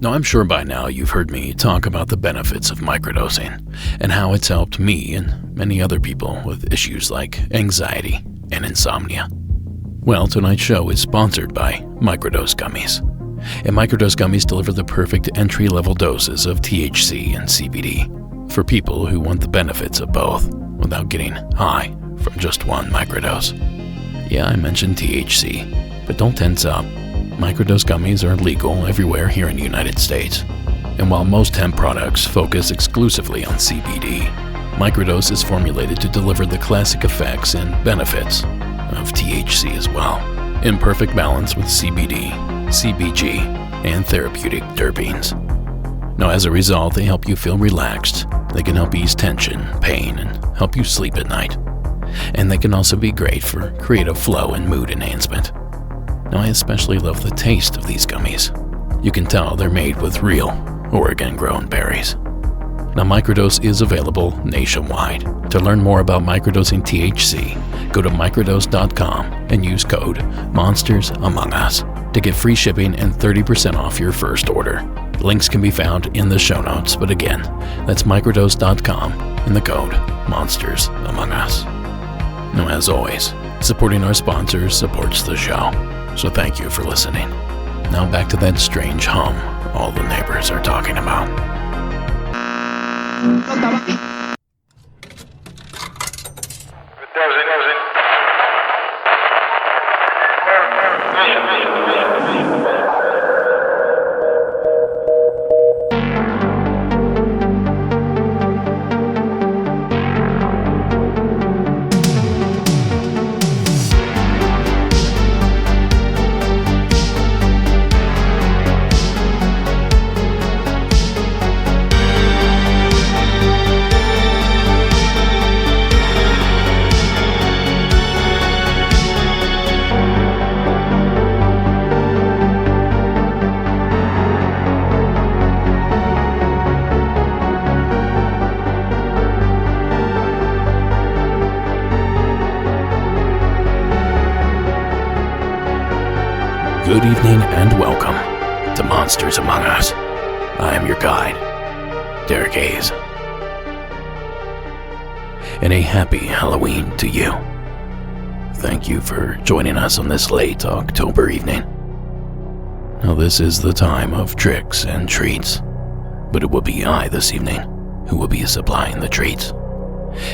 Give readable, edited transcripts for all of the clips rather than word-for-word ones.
Now, I'm sure by now you've heard me talk about the benefits of microdosing and how it's helped me and many other people with issues like anxiety and insomnia. Well, tonight's show is sponsored by Microdose Gummies. And Microdose Gummies deliver the perfect entry-level doses of THC and CBD for people who want the benefits of both without getting high from just one microdose. Yeah, I mentioned THC, but don't tense up. Microdose gummies are legal everywhere here in the United States. And while most hemp products focus exclusively on CBD, Microdose is formulated to deliver the classic effects and benefits of THC as well, in perfect balance with CBD, CBG, and therapeutic terpenes. Now, as a result, they help you feel relaxed, they can help ease tension, pain, and help you sleep at night. And they can also be great for creative flow and mood enhancement. Now, I especially love the taste of these gummies. You can tell they're made with real, Oregon-grown berries. Now, Microdose is available nationwide. To learn more about microdosing THC, go to microdose.com and use code Monsters Among Us to get free shipping and 30% off your first order. Links can be found in the show notes, but again, that's microdose.com and the code Monsters Among Us. Now, as always, supporting our sponsors supports the show. So thank you for listening. Now back to that strange hum all the neighbors are talking about. Good evening and welcome to Monsters Among Us. I am your guide, Derek Hayes. And a happy Halloween to you. Thank you for joining us on this late October evening. Now, this is the time of tricks and treats, but it will be I this evening who will be supplying the treats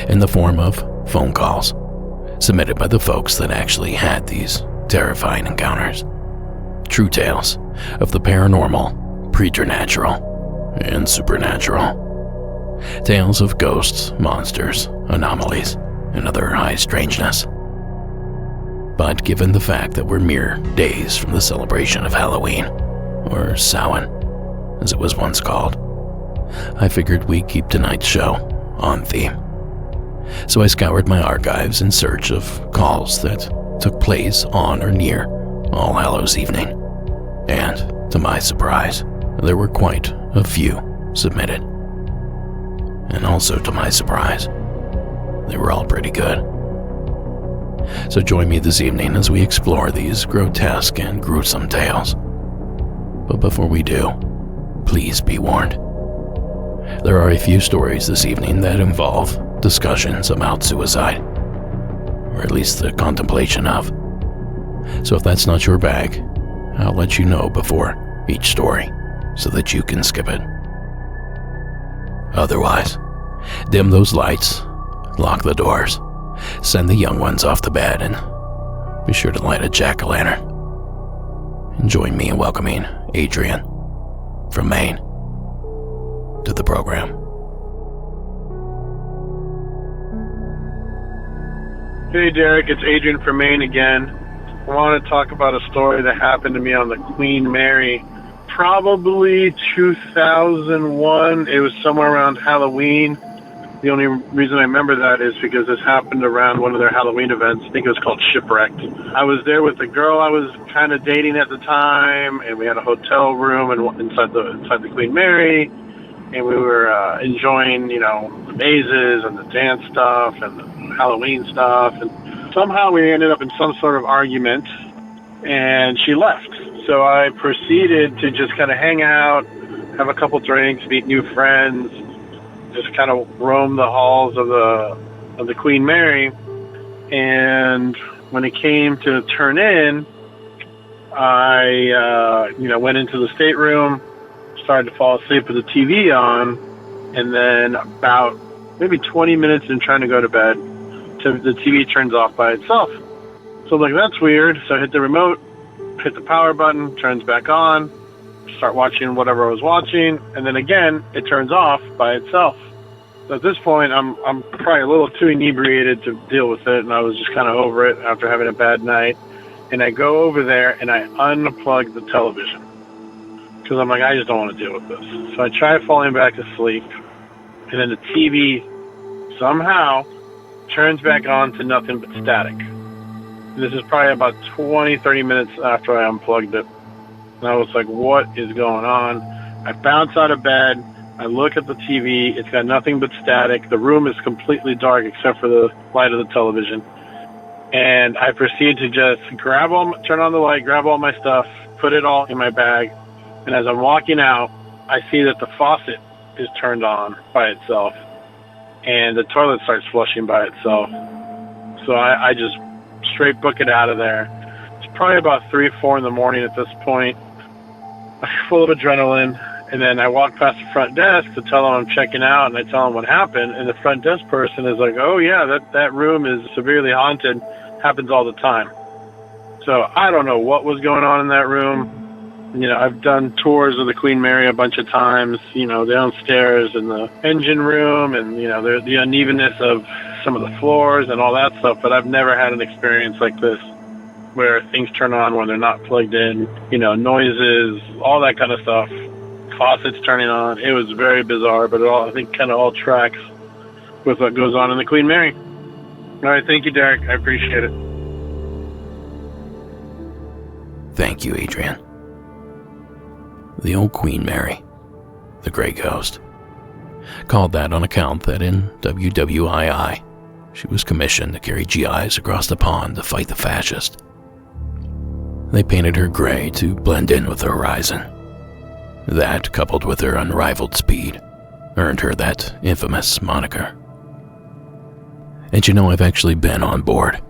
in the form of phone calls submitted by the folks that actually had these terrifying encounters. True tales of the paranormal, preternatural, and supernatural. Tales of ghosts, monsters, anomalies, and other high strangeness. But given the fact that we're mere days from the celebration of Halloween, or Samhain, as it was once called, I figured we'd keep tonight's show on theme. So I scoured my archives in search of calls that took place on or near All Hallows evening, and to my surprise, there were quite a few submitted. And also to my surprise, they were all pretty good. So join me this evening as we explore these grotesque and gruesome tales. But before we do, please be warned. There are a few stories this evening that involve discussions about suicide, or at least the contemplation of. So if that's not your bag, I'll let you know before each story so that you can skip it. Otherwise, dim those lights, lock the doors, send the young ones off to bed, and be sure to light a jack-o'-lantern. And join me in welcoming Adrian from Maine to the program. Hey Derek, it's Adrian from Maine again. I want to talk about a story that happened to me on the Queen Mary. Probably 2001. It was somewhere around Halloween. The only reason I remember that is because this happened around one of their Halloween events. I think it was called Shipwrecked. I was there with the girl I was kind of dating at the time, and we had a hotel room inside the Queen Mary, and we were enjoying, the mazes and the dance stuff and the Halloween stuff, and somehow we ended up in some sort of argument, and she left. So I proceeded to just kind of hang out, have a couple drinks, meet new friends, just kind of roam the halls of the Queen Mary. And when it came to turn in, I went into the stateroom, started to fall asleep with the TV on, and then about maybe 20 minutes in trying to go to bed, the TV turns off by itself. So I'm like, that's weird. So I hit the remote, hit the power button, turns back on, start watching whatever I was watching, and then again, it turns off by itself. So at this point, I'm probably a little too inebriated to deal with it, and I was just kind of over it after having a bad night. And I go over there, and I unplug the television, because I'm like, I just don't want to deal with this. So I try falling back to sleep, and then the TV somehow turns back on to nothing but static. This is probably about 20, 30 minutes after I unplugged it. And I was like, what is going on? I bounce out of bed. I look at the TV. It's got nothing but static. The room is completely dark except for the light of the television. And I proceed to just turn on the light, grab all my stuff, put it all in my bag. And as I'm walking out, I see that the faucet is turned on by itself. And the toilet starts flushing by itself. So I just straight book it out of there. It's probably about 3 or 4 in the morning at this point. I'm full of adrenaline. And then I walk past the front desk to tell them I'm checking out, and I tell them what happened. And the front desk person is like, oh, yeah, that room is severely haunted. Happens all the time. So I don't know what was going on in that room. You know, I've done tours of the Queen Mary a bunch of times, downstairs in the engine room and, the unevenness of some of the floors and all that stuff. But I've never had an experience like this where things turn on when they're not plugged in, noises, all that kind of stuff. Faucets turning on. It was very bizarre, but I think kind of all tracks with what goes on in the Queen Mary. All right, thank you, Derek. I appreciate it. Thank you, Adrian. The old Queen Mary, the Grey Ghost, called that on account that in WWII, she was commissioned to carry GIs across the pond to fight the fascists. They painted her gray to blend in with the horizon. That, coupled with her unrivaled speed, earned her that infamous moniker. And I've actually been on board.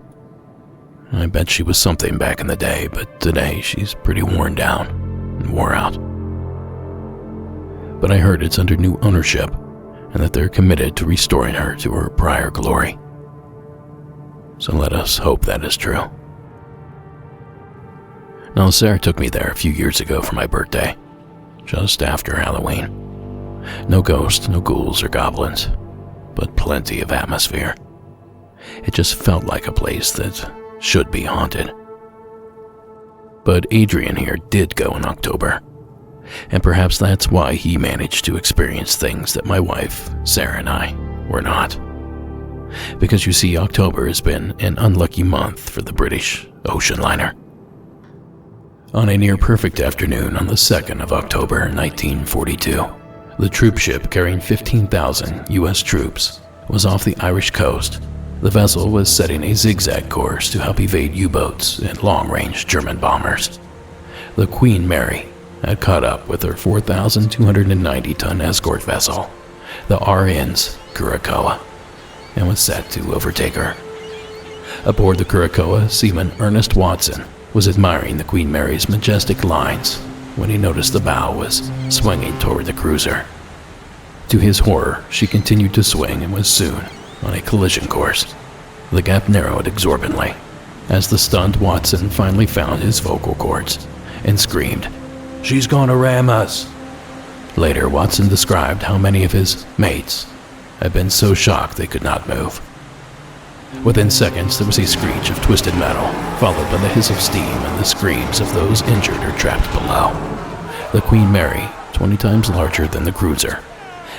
I bet she was something back in the day, but today she's pretty worn down and wore out. But I heard it's under new ownership and that they're committed to restoring her to her prior glory. So let us hope that is true. Now, Sarah took me there a few years ago for my birthday, just after Halloween. No ghosts, no ghouls or goblins, but plenty of atmosphere. It just felt like a place that should be haunted. But Adrian here did go in October, and perhaps that's why he managed to experience things that my wife, Sarah, and I were not. Because you see, October has been an unlucky month for the British ocean liner. On a near-perfect afternoon on the 2nd of October 1942, the troop ship carrying 15,000 U.S. troops was off the Irish coast. The vessel was setting a zigzag course to help evade U-boats and long-range German bombers. The Queen Mary had caught up with her 4,290-ton escort vessel, the RN's Curacoa, and was set to overtake her. Aboard the Curacoa, Seaman Ernest Watson was admiring the Queen Mary's majestic lines when he noticed the bow was swinging toward the cruiser. To his horror, she continued to swing and was soon on a collision course. The gap narrowed exorbitantly as the stunned Watson finally found his vocal cords and screamed, "She's gonna ram us!" Later, Watson described how many of his mates had been so shocked they could not move. Within seconds, there was a screech of twisted metal, followed by the hiss of steam and the screams of those injured or trapped below. The Queen Mary, 20 times larger than the cruiser,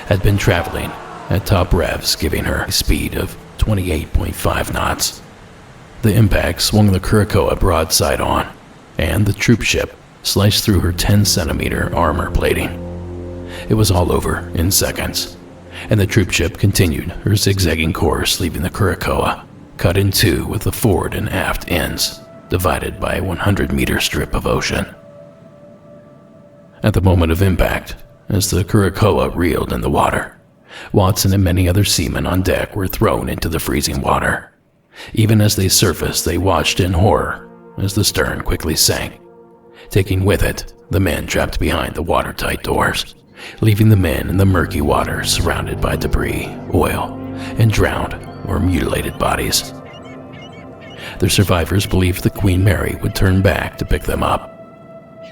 had been traveling at top revs, giving her a speed of 28.5 knots. The impact swung the Curacoa broadside on, and the troop ship sliced through her 10-centimeter armor plating. It was all over in seconds, and the troop ship continued her zigzagging course, leaving the Curacoa cut in two with the forward and aft ends, divided by a 100-meter strip of ocean. At the moment of impact, as the Curacoa reeled in the water, Watson and many other seamen on deck were thrown into the freezing water. Even as they surfaced, they watched in horror as the stern quickly sank, taking with it the men trapped behind the watertight doors, leaving the men in the murky water surrounded by debris, oil, and drowned or mutilated bodies. The survivors believed the Queen Mary would turn back to pick them up.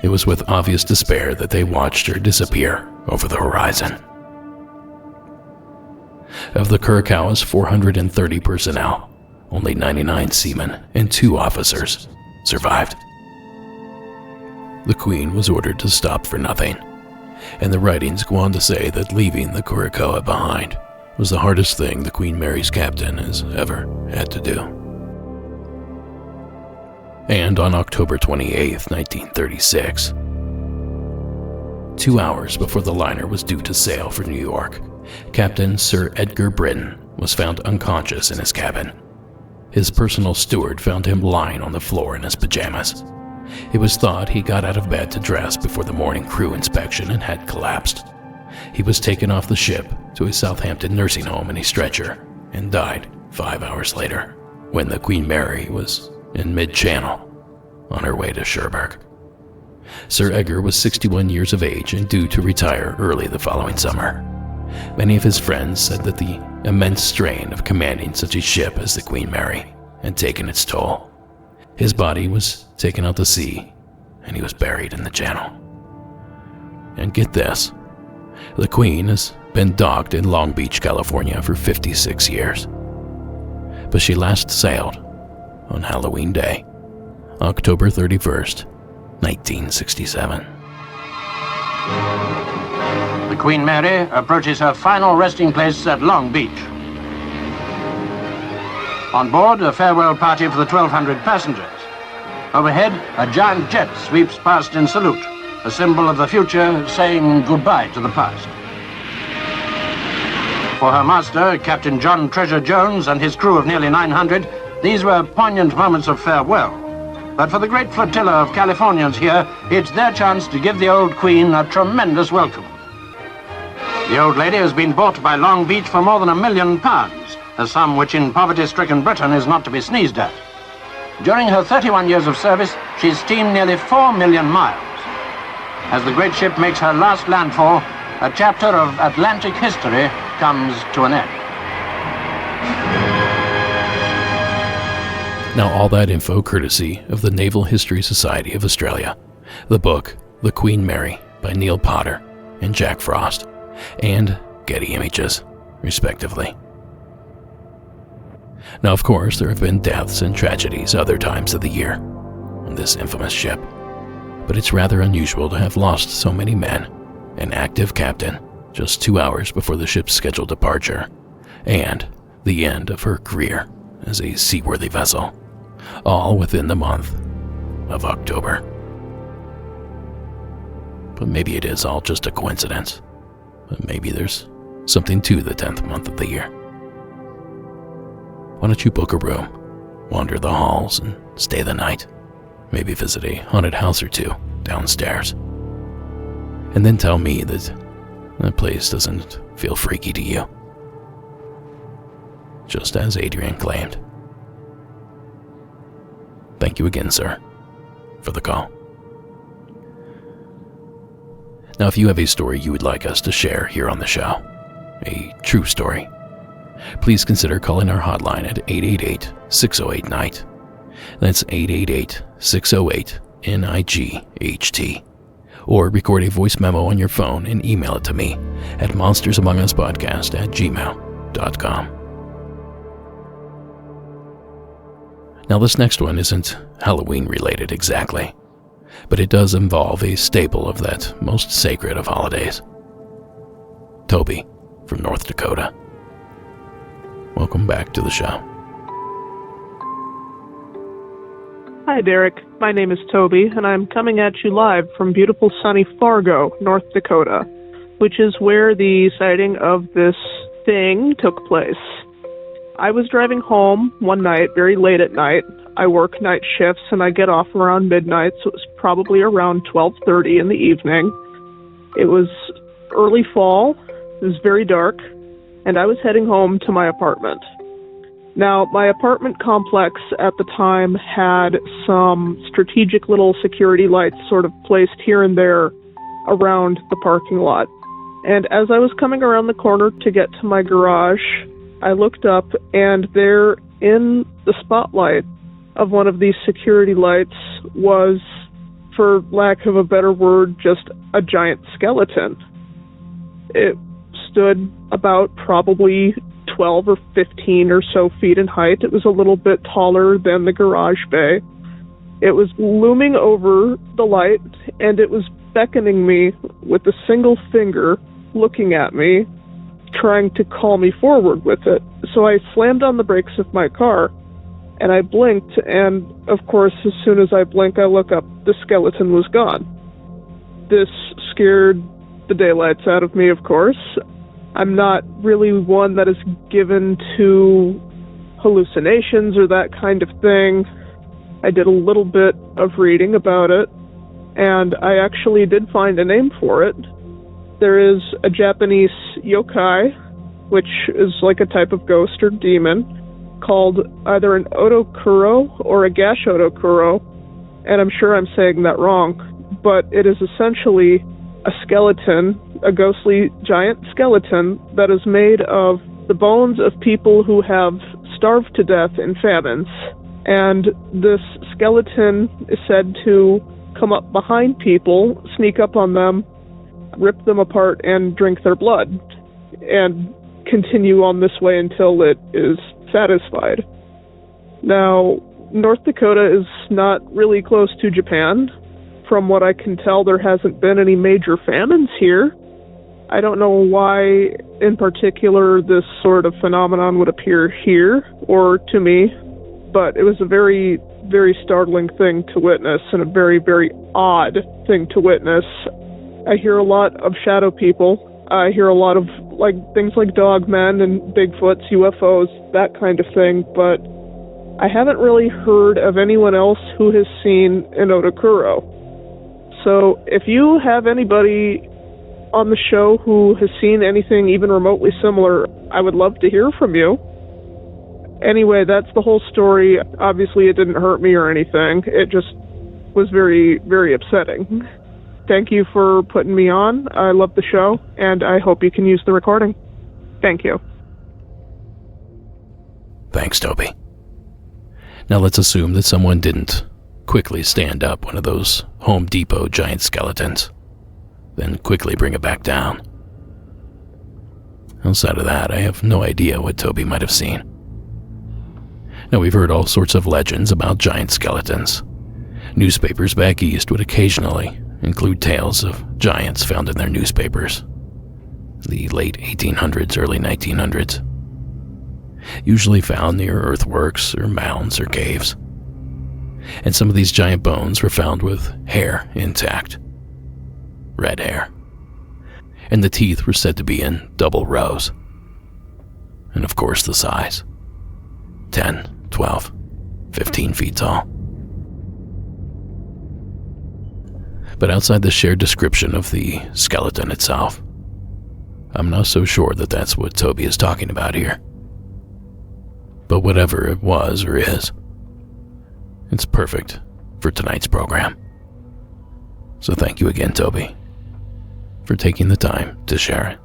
It was with obvious despair that they watched her disappear over the horizon. Of the Curacoa's 430 personnel, only 99 seamen and 2 officers survived. The Queen was ordered to stop for nothing, and the writings go on to say that leaving the Curacoa behind was the hardest thing the Queen Mary's captain has ever had to do. And on October 28, 1936, 2 hours before the liner was due to sail for New York, Captain Sir Edgar Britton was found unconscious in his cabin. His personal steward found him lying on the floor in his pajamas. It was thought he got out of bed to dress before the morning crew inspection and had collapsed. He was taken off the ship to a Southampton nursing home in a stretcher and died 5 hours later, when the Queen Mary was in mid-channel on her way to Cherbourg. Sir Edgar was 61 years of age and due to retire early the following summer. Many of his friends said that the immense strain of commanding such a ship as the Queen Mary had taken its toll. His body was taken out to sea, and he was buried in the channel. And get this, the Queen has been docked in Long Beach, California for 56 years. But she last sailed on Halloween Day, October 31st, 1967. The Queen Mary approaches her final resting place at Long Beach. On board, a farewell party for the 1,200 passengers. Overhead, a giant jet sweeps past in salute, a symbol of the future saying goodbye to the past. For her master, Captain John Treasure Jones, and his crew of nearly 900, these were poignant moments of farewell. But for the great flotilla of Californians here, it's their chance to give the old Queen a tremendous welcome. The old lady has been bought by Long Beach for more than £1 million, a sum which in poverty-stricken Britain is not to be sneezed at. During her 31 years of service, she's steamed nearly 4 million miles. As the great ship makes her last landfall, a chapter of Atlantic history comes to an end. Now all that info courtesy of the Naval History Society of Australia, the book The Queen Mary by Neil Potter and Jack Frost, and Getty Images, respectively. Now, of course, there have been deaths and tragedies other times of the year on this infamous ship, but it's rather unusual to have lost so many men, an active captain, just 2 hours before the ship's scheduled departure, and the end of her career as a seaworthy vessel, all within the month of October. But maybe it is all just a coincidence. But maybe there's something to the 10th month of the year. Why don't you book a room, wander the halls, and stay the night? Maybe visit a haunted house or two downstairs. And then tell me that that place doesn't feel freaky to you. Just as Adrian claimed. Thank you again, sir, for the call. Now, if you have a story you would like us to share here on the show, a true story, please consider calling our hotline at 888-608-NIGHT. That's 888-608-NIGHT. Or record a voice memo on your phone and email it to me at monstersamonguspodcast@gmail.com. Now, this next one isn't Halloween related exactly, but it does involve a staple of that most sacred of holidays. Toby from North Dakota. Welcome back to the show. Hi, Derek. My name is Toby, and I'm coming at you live from beautiful sunny Fargo, North Dakota, which is where the sighting of this thing took place. I was driving home one night, very late at night. I work night shifts, and I get off around midnight, so it was probably around 12:30 in the evening. It was early fall, it was very dark, and I was heading home to my apartment. Now, my apartment complex at the time had some strategic little security lights sort of placed here and there around the parking lot. And as I was coming around the corner to get to my garage, I looked up, and there in the spotlight of one of these security lights was, for lack of a better word, just a giant skeleton. It stood about probably 12 or 15 or so feet in height. It was a little bit taller than the garage bay. It was looming over the light, and it was beckoning me with a single finger, looking at me, trying to call me forward with it. So I slammed on the brakes of my car, and I blinked, and of course, as soon as I blink, I look up, the skeleton was gone. This scared the daylights out of me, of course. I'm not really one that is given to hallucinations or that kind of thing. I did a little bit of reading about it, and I actually did find a name for it. There is a Japanese yokai, which is like a type of ghost or demon, called either an Odokuro or a Gashodokuro, and I'm sure I'm saying that wrong, but it is essentially a skeleton, a ghostly giant skeleton that is made of the bones of people who have starved to death in famines. And this skeleton is said to come up behind people, sneak up on them, rip them apart, and drink their blood, and continue on this way until it is satisfied. Now, North Dakota is not really close to Japan. From what I can tell, there hasn't been any major famines here. I don't know why, in particular, this sort of phenomenon would appear here, or to me, but it was a very, very startling thing to witness, and a very, very odd thing to witness. I hear a lot of shadow people. I hear a lot of things like dogmen and Bigfoots, UFOs, that kind of thing, but I haven't really heard of anyone else who has seen an Odokuro. So if you have anybody on the show who has seen anything even remotely similar, I would love to hear from you. Anyway, that's the whole story. Obviously, it didn't hurt me or anything. It just was very, very upsetting. Thank you for putting me on. I love the show, and I hope you can use the recording. Thank you. Thanks, Toby. Now let's assume that someone didn't quickly stand up one of those Home Depot giant skeletons, then quickly bring it back down. Outside of that, I have no idea what Toby might have seen. Now, we've heard all sorts of legends about giant skeletons. Newspapers back east would occasionally include tales of giants found in their newspapers. The late 1800s, early 1900s. Usually found near earthworks or mounds or caves. And some of these giant bones were found with hair intact. Red hair. And the teeth were said to be in double rows. And of course the size. 10, 12, 15 feet tall. But outside the shared description of the skeleton itself, I'm not so sure that that's what Toby is talking about here. But whatever it was or is, it's perfect for tonight's program. So thank you again, Toby, for taking the time to share it.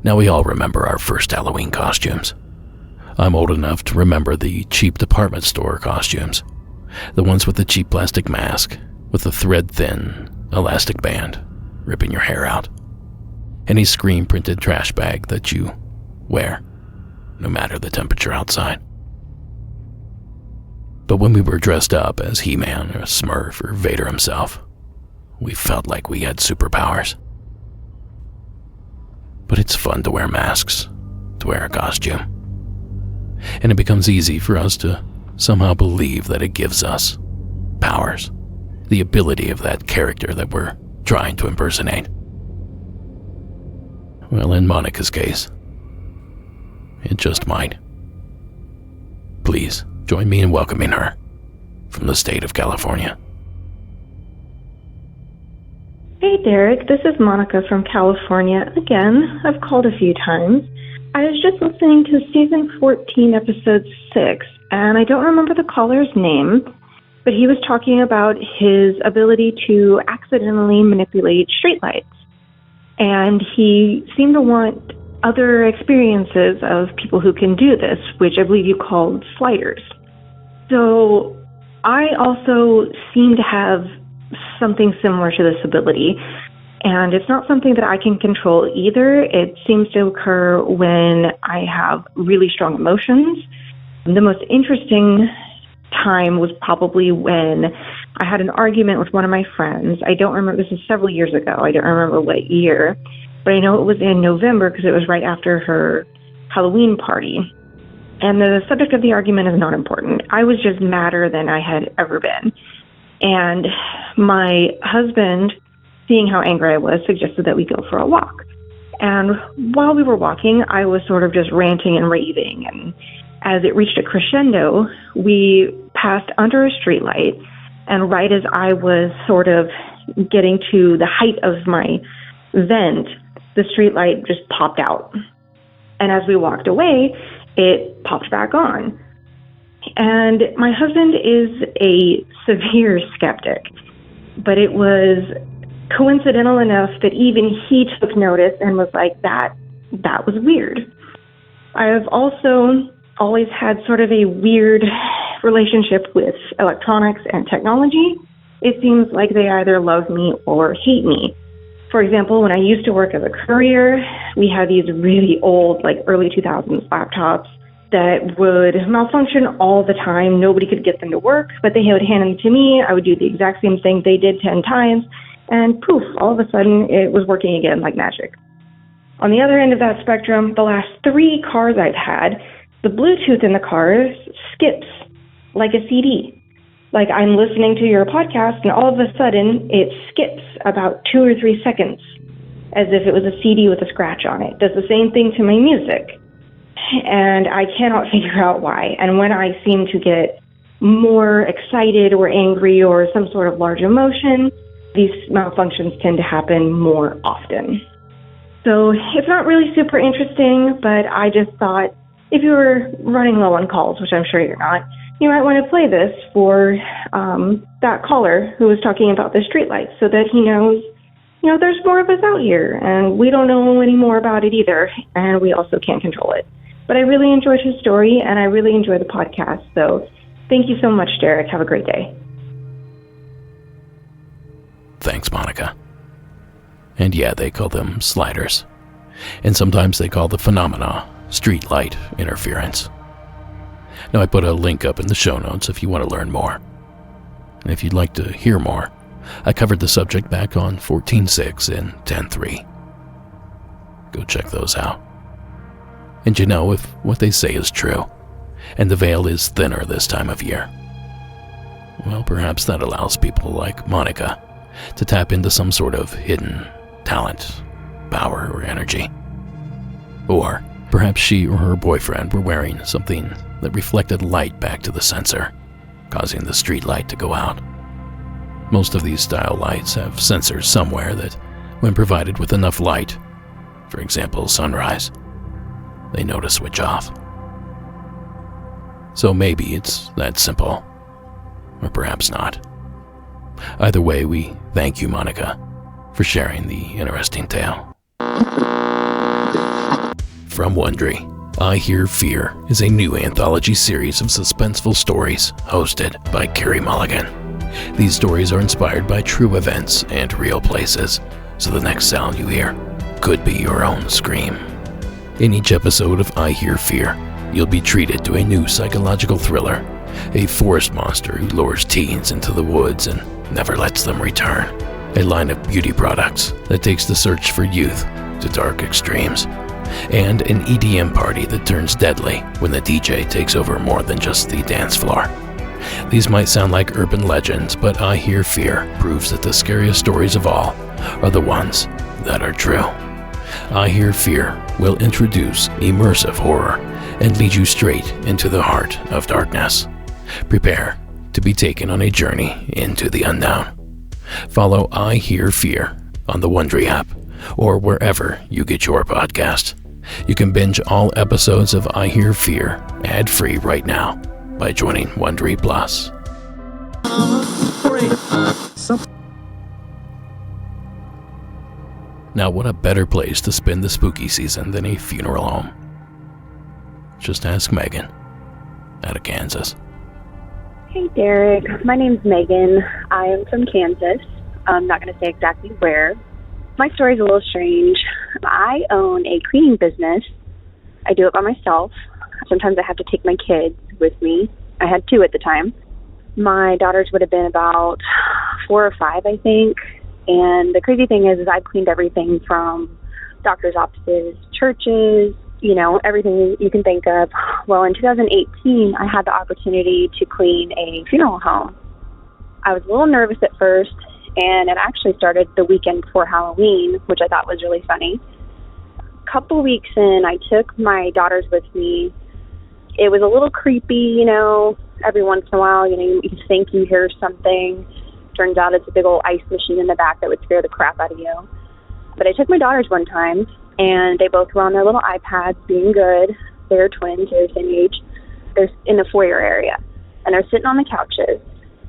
Now, we all remember our first Halloween costumes. I'm old enough to remember the cheap department store costumes. The ones with the cheap plastic mask, with the thread-thin elastic band, ripping your hair out. Any screen-printed trash bag that you wear, no matter the temperature outside. But when we were dressed up as He-Man or Smurf or Vader himself, we felt like we had superpowers. But it's fun to wear masks, to wear a costume. And it becomes easy for us to somehow believe that it gives us powers, the ability of that character that we're trying to impersonate. Well, in Monica's case, it just might. Please join me in welcoming her from the state of California. Hey Derek, this is Monica from California. Again, I've called a few times. I was just listening to season 14, episode 6, and I don't remember the caller's name, but he was talking about his ability to accidentally manipulate streetlights. And he seemed to want other experiences of people who can do this, which I believe you called sliders. So I also seem to have something similar to this ability, and it's not something that I can control either. It seems to occur when I have really strong emotions. The most interesting time was probably when I had an argument with one of my friends. I don't remember, this is several years ago. I don't remember what year, but I know it was in November because it was right after her Halloween party. And the subject of the argument is not important. I was just madder than I had ever been. And my husband, seeing how angry I was, suggested that we go for a walk. And while we were walking, I was sort of just ranting and raving. And as it reached a crescendo, we passed under a streetlight. And right as I was sort of getting to the height of my vent, the streetlight just popped out. And as we walked away, it popped back on. And my husband is a severe skeptic, but it was coincidental enough that even he took notice and was like, that was weird. I have also always had sort of a weird relationship with electronics and technology. It seems like they either love me or hate me. For example, when I used to work as a courier, we had these really old, like early 2000s laptops that would malfunction all the time. Nobody could get them to work, but they would hand them to me. I would do the exact same thing they did 10 times, and poof, all of a sudden it was working again like magic. On the other end of that spectrum, the last 3 cars I've had, the Bluetooth in the cars skips like a CD. Like I'm listening to your podcast and all of a sudden it skips about 2 or 3 seconds as if it was a CD with a scratch on it. It does the same thing to my music. And I cannot figure out why. And when I seem to get more excited or angry or some sort of large emotion, these malfunctions tend to happen more often. So it's not really super interesting, but I just thought if you were running low on calls, which I'm sure you're not, you might want to play this for that caller who was talking about the streetlights so that he knows, there's more of us out here and we don't know any more about it either, and we also can't control it. But I really enjoyed his story, and I really enjoy the podcast. So thank you so much, Derek. Have a great day. Thanks, Monica. And yeah, they call them sliders. And sometimes they call the phenomena streetlight interference. Now, I put a link up in the show notes if you want to learn more. And if you'd like to hear more, I covered the subject back on 14.6 and 10.3. Go check those out. And if what they say is true, and the veil is thinner this time of year, well, perhaps that allows people like Monica to tap into some sort of hidden talent, power, or energy. Or perhaps she or her boyfriend were wearing something that reflected light back to the sensor, causing the street light to go out. Most of these style lights have sensors somewhere that, when provided with enough light, for example sunrise, they know to switch off. So maybe it's that simple, or perhaps not. Either way, we thank you, Monica, for sharing the interesting tale. From Wondery, I Hear Fear is a new anthology series of suspenseful stories hosted by Carrie Mulligan. These stories are inspired by true events and real places, so the next sound you hear could be your own scream. In each episode of I Hear Fear, you'll be treated to a new psychological thriller, a forest monster who lures teens into the woods and never lets them return, a line of beauty products that takes the search for youth to dark extremes, and an EDM party that turns deadly when the DJ takes over more than just the dance floor. These might sound like urban legends, but I Hear Fear proves that the scariest stories of all are the ones that are true. I Hear Fear will introduce immersive horror and lead you straight into the heart of darkness. Prepare to be taken on a journey into the unknown. Follow I Hear Fear on the Wondery app, or wherever you get your podcast. You can binge all episodes of I Hear Fear ad-free right now by joining Wondery Plus. Now, what a better place to spend the spooky season than a funeral home? Just ask Megan out of Kansas. Hey, Derek. My name's Megan. I am from Kansas. I'm not going to say exactly where. My story's a little strange. I own a cleaning business. I do it by myself. Sometimes I have to take my kids with me. I had 2 at the time. My daughters would have been about 4 or 5, I think. And the crazy thing is I've cleaned everything from doctor's offices, churches, everything you can think of. Well, in 2018, I had the opportunity to clean a funeral home. I was a little nervous at first, and it actually started the weekend before Halloween, which I thought was really funny. A couple weeks in, I took my daughters with me. It was a little creepy, every once in a while, you think you hear something. Turns out it's a big old ice machine in the back that would scare the crap out of you. But I took my daughters one time, and they both were on their little iPads being good. They're twins, they're the same age. They're in the foyer area, and they're sitting on the couches.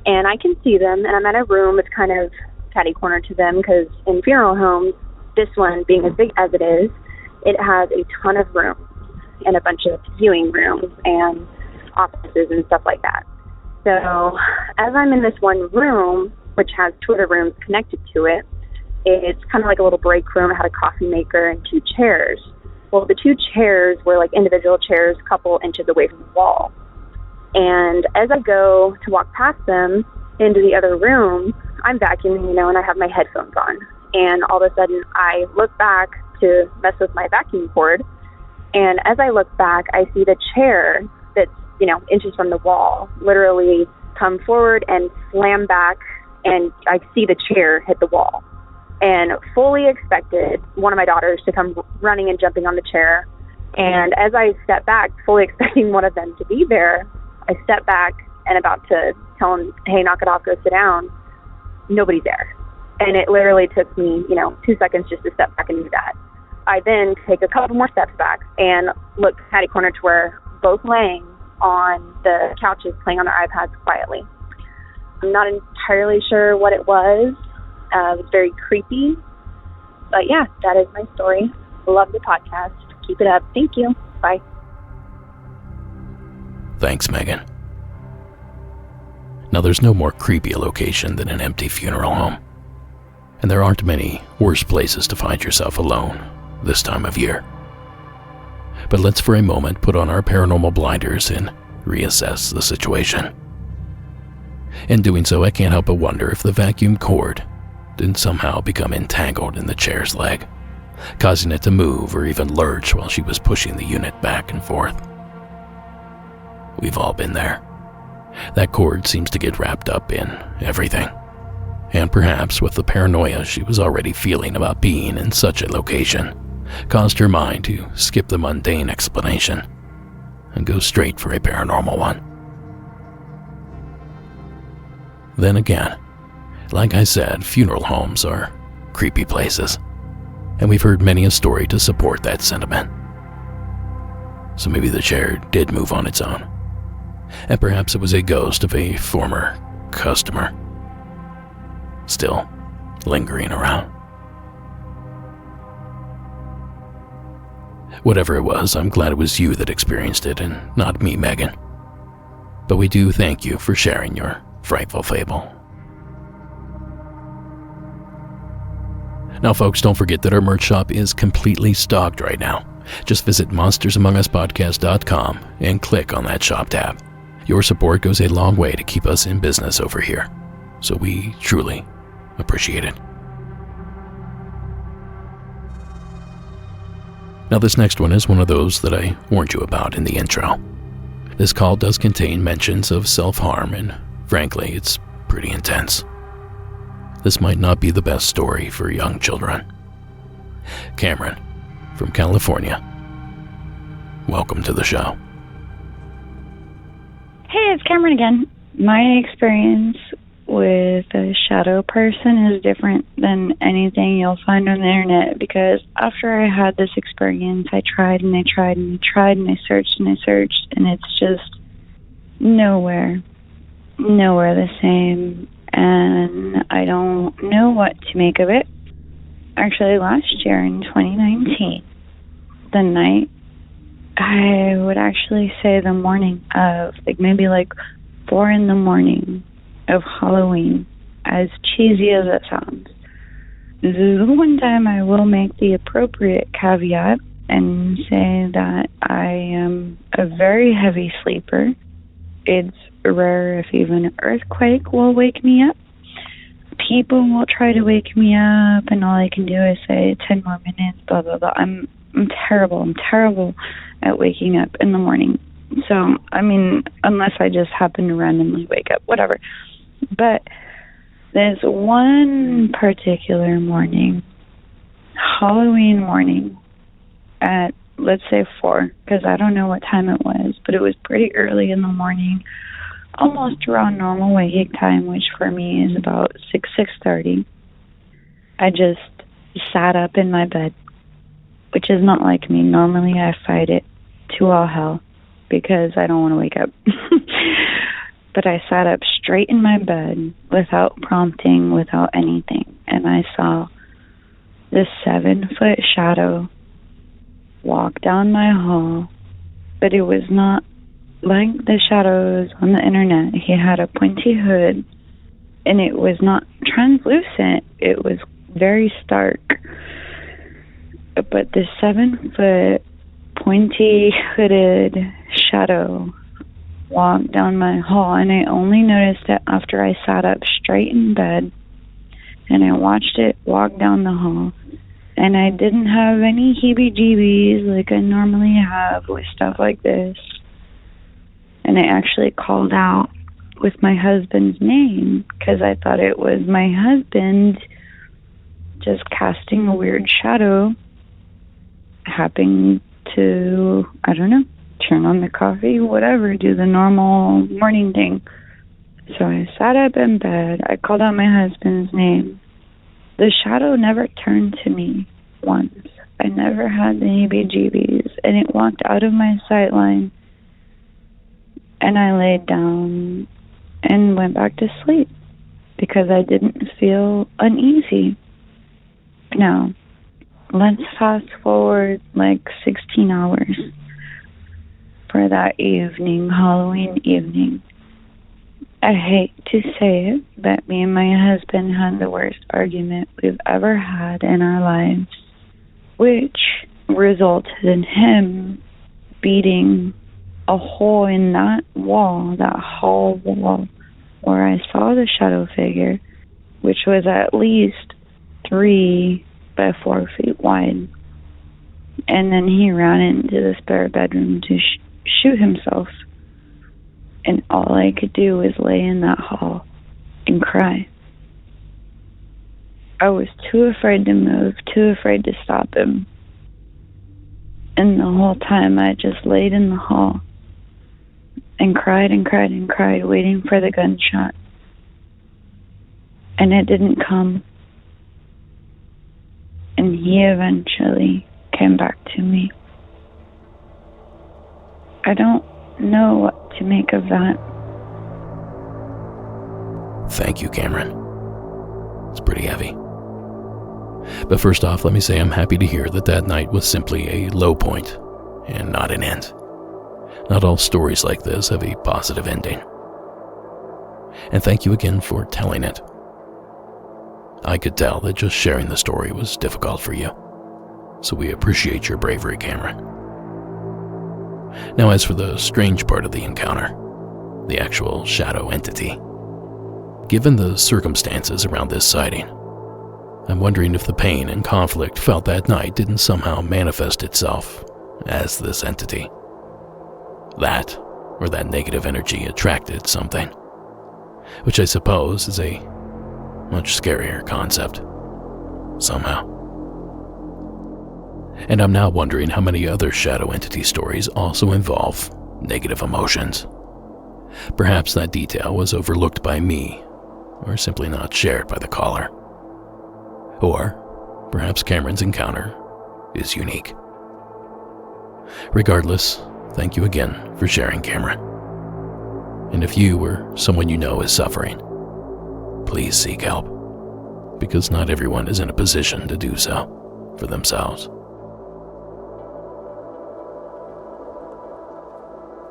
And I can see them, and I'm at a room that's kind of catty-corner to them, because in funeral homes, this one, being as big as it is, it has a ton of rooms and a bunch of viewing rooms and offices and stuff like that. So as I'm in this one room, which has Twitter rooms connected to it, it's kind of like a little break room. It had a coffee maker and 2 chairs. Well, the 2 chairs were like individual chairs a couple inches away from the wall. And as I go to walk past them into the other room, I'm vacuuming, and I have my headphones on. And all of a sudden, I look back to mess with my vacuum cord. And as I look back, I see the chair that's, inches from the wall literally come forward and slam back. And I see the chair hit the wall. And fully expected one of my daughters to come running and jumping on the chair. And as I step back, fully expecting one of them to be there, I step back and about to tell him, hey, knock it off, go sit down. Nobody's there. And it literally took me, 2 seconds just to step back and do that. I then take a couple more steps back and look catty corner to where both laying on the couches playing on their iPads quietly. I'm not entirely sure what it was. It was very creepy. But yeah, that is my story. Love the podcast. Keep it up. Thank you. Bye. Thanks, Megan. Now, there's no more creepy a location than an empty funeral home. And there aren't many worse places to find yourself alone this time of year. But let's for a moment put on our paranormal blinders and reassess the situation. In doing so, I can't help but wonder if the vacuum cord didn't somehow become entangled in the chair's leg, causing it to move or even lurch while she was pushing the unit back and forth. We've all been there. That cord seems to get wrapped up in everything. And perhaps with the paranoia she was already feeling about being in such a location, caused her mind to skip the mundane explanation and go straight for a paranormal one. Then again, like I said, funeral homes are creepy places, and we've heard many a story to support that sentiment. So maybe the chair did move on its own, and perhaps it was a ghost of a former customer, still lingering around. Whatever it was, I'm glad it was you that experienced it and not me, Megan. But we do thank you for sharing your frightful fable. Now, folks, don't forget that our merch shop is completely stocked right now. Just visit monstersamonguspodcast.com and click on that shop tab. Your support goes a long way to keep us in business over here, so we truly appreciate it. Now, this next one is one of those that I warned you about in the intro. This call does contain mentions of self-harm, and frankly, it's pretty intense. This might not be the best story for young children. Cameron, from California, welcome to the show. Hey, it's Cameron again. My experience with a shadow person is different than anything you'll find on the internet, because after I had this experience, I tried and I tried and I tried and I searched, and it's just nowhere the same, and I don't know what to make of it. Actually, last year in 2019, the night, I would actually say the morning of, maybe 4 a.m. of Halloween, as cheesy as it sounds. This is the one time I will make the appropriate caveat and say that I am a very heavy sleeper. It's rare if even an earthquake will wake me up. People will try to wake me up, and all I can do is say 10 more minutes, blah, blah, blah. I'm terrible. I'm terrible at waking up in the morning. So, unless I just happen to randomly wake up, whatever. But there's one particular morning, Halloween morning, at, let's say 4, because I don't know what time it was, but it was pretty early in the morning, almost around normal waking time, which for me is about 6:30. I just sat up in my bed, which is not like me. Normally I fight it to all hell because I don't want to wake up. But I sat up straight in my bed without prompting, without anything, and I saw this 7-foot shadow walk down my hall, but it was not like the shadows on the internet. He had a pointy hood, and it was not translucent. It was very stark. But this 7-foot, pointy hooded shadow walked down my hall, and I only noticed it after I sat up straight in bed, and I watched it walk down the hall. And I didn't have any heebie-jeebies like I normally have with stuff like this. And I actually called out with my husband's name because I thought it was my husband just casting a weird shadow, happening to, I don't know, turn on the coffee, whatever, do the normal morning thing. So I sat up in bed. I called out my husband's name. The shadow never turned to me once. I never had the heebie-jeebies, and it walked out of my sight line. And I laid down and went back to sleep because I didn't feel uneasy. Now, let's fast forward 16 hours for that evening, Halloween evening. I hate to say it, but me and my husband had the worst argument we've ever had in our lives, which resulted in him beating a hole in that wall, that hall wall, where I saw the shadow figure, which was at least 3 by 4 feet wide. And then he ran into the spare bedroom to shoot himself. And all I could do was lay in that hall and cry. I was too afraid to move, too afraid to stop him. And the whole time I just laid in the hall and cried and cried and cried, waiting for the gunshot. And it didn't come. And he eventually came back to me. I don't know what to make of that. Thank you, Cameron. It's pretty heavy. But first off, let me say I'm happy to hear that night was simply a low point and not an end. Not all stories like this have a positive ending. And thank you again for telling it. I could tell that just sharing the story was difficult for you. So we appreciate your bravery, Cameron. Now, as for the strange part of the encounter, the actual shadow entity, given the circumstances around this sighting, I'm wondering if the pain and conflict felt that night didn't somehow manifest itself as this entity. That, or that negative energy attracted something, which I suppose is a much scarier concept, somehow. And I'm now wondering how many other shadow entity stories also involve negative emotions. Perhaps that detail was overlooked by me, or simply not shared by the caller. Or perhaps Cameron's encounter is unique. Regardless, thank you again for sharing, Cameron. And if you or someone you know is suffering, please seek help, because not everyone is in a position to do so for themselves.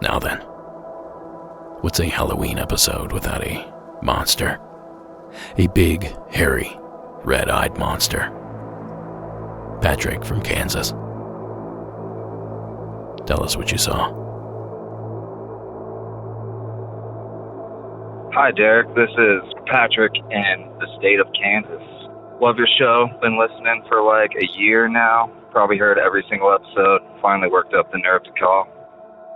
Now then, what's a Halloween episode without a monster? A big, hairy, red-eyed monster. Patrick from Kansas. Tell us what you saw. Hi, Derek. This is Patrick in the state of Kansas. Love your show. Been listening for like a year now. Probably heard every single episode. Finally worked up the nerve to call.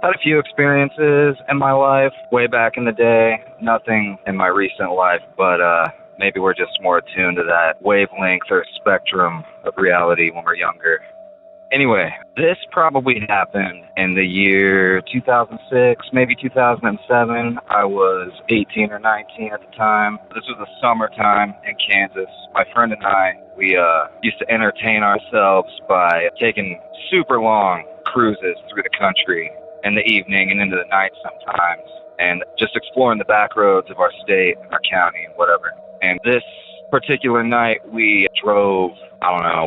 Had a few experiences in my life way back in the day. Nothing in my recent life, but maybe we're just more attuned to that wavelength or spectrum of reality when we're younger. Anyway, this probably happened in the year 2006, maybe 2007. I was 18 or 19 at the time. This was the summertime in Kansas. My friend and I, we used to entertain ourselves by taking super long cruises through the country in the evening and into the night sometimes, and just exploring the back roads of our state and our county and whatever. And this particular night, we drove,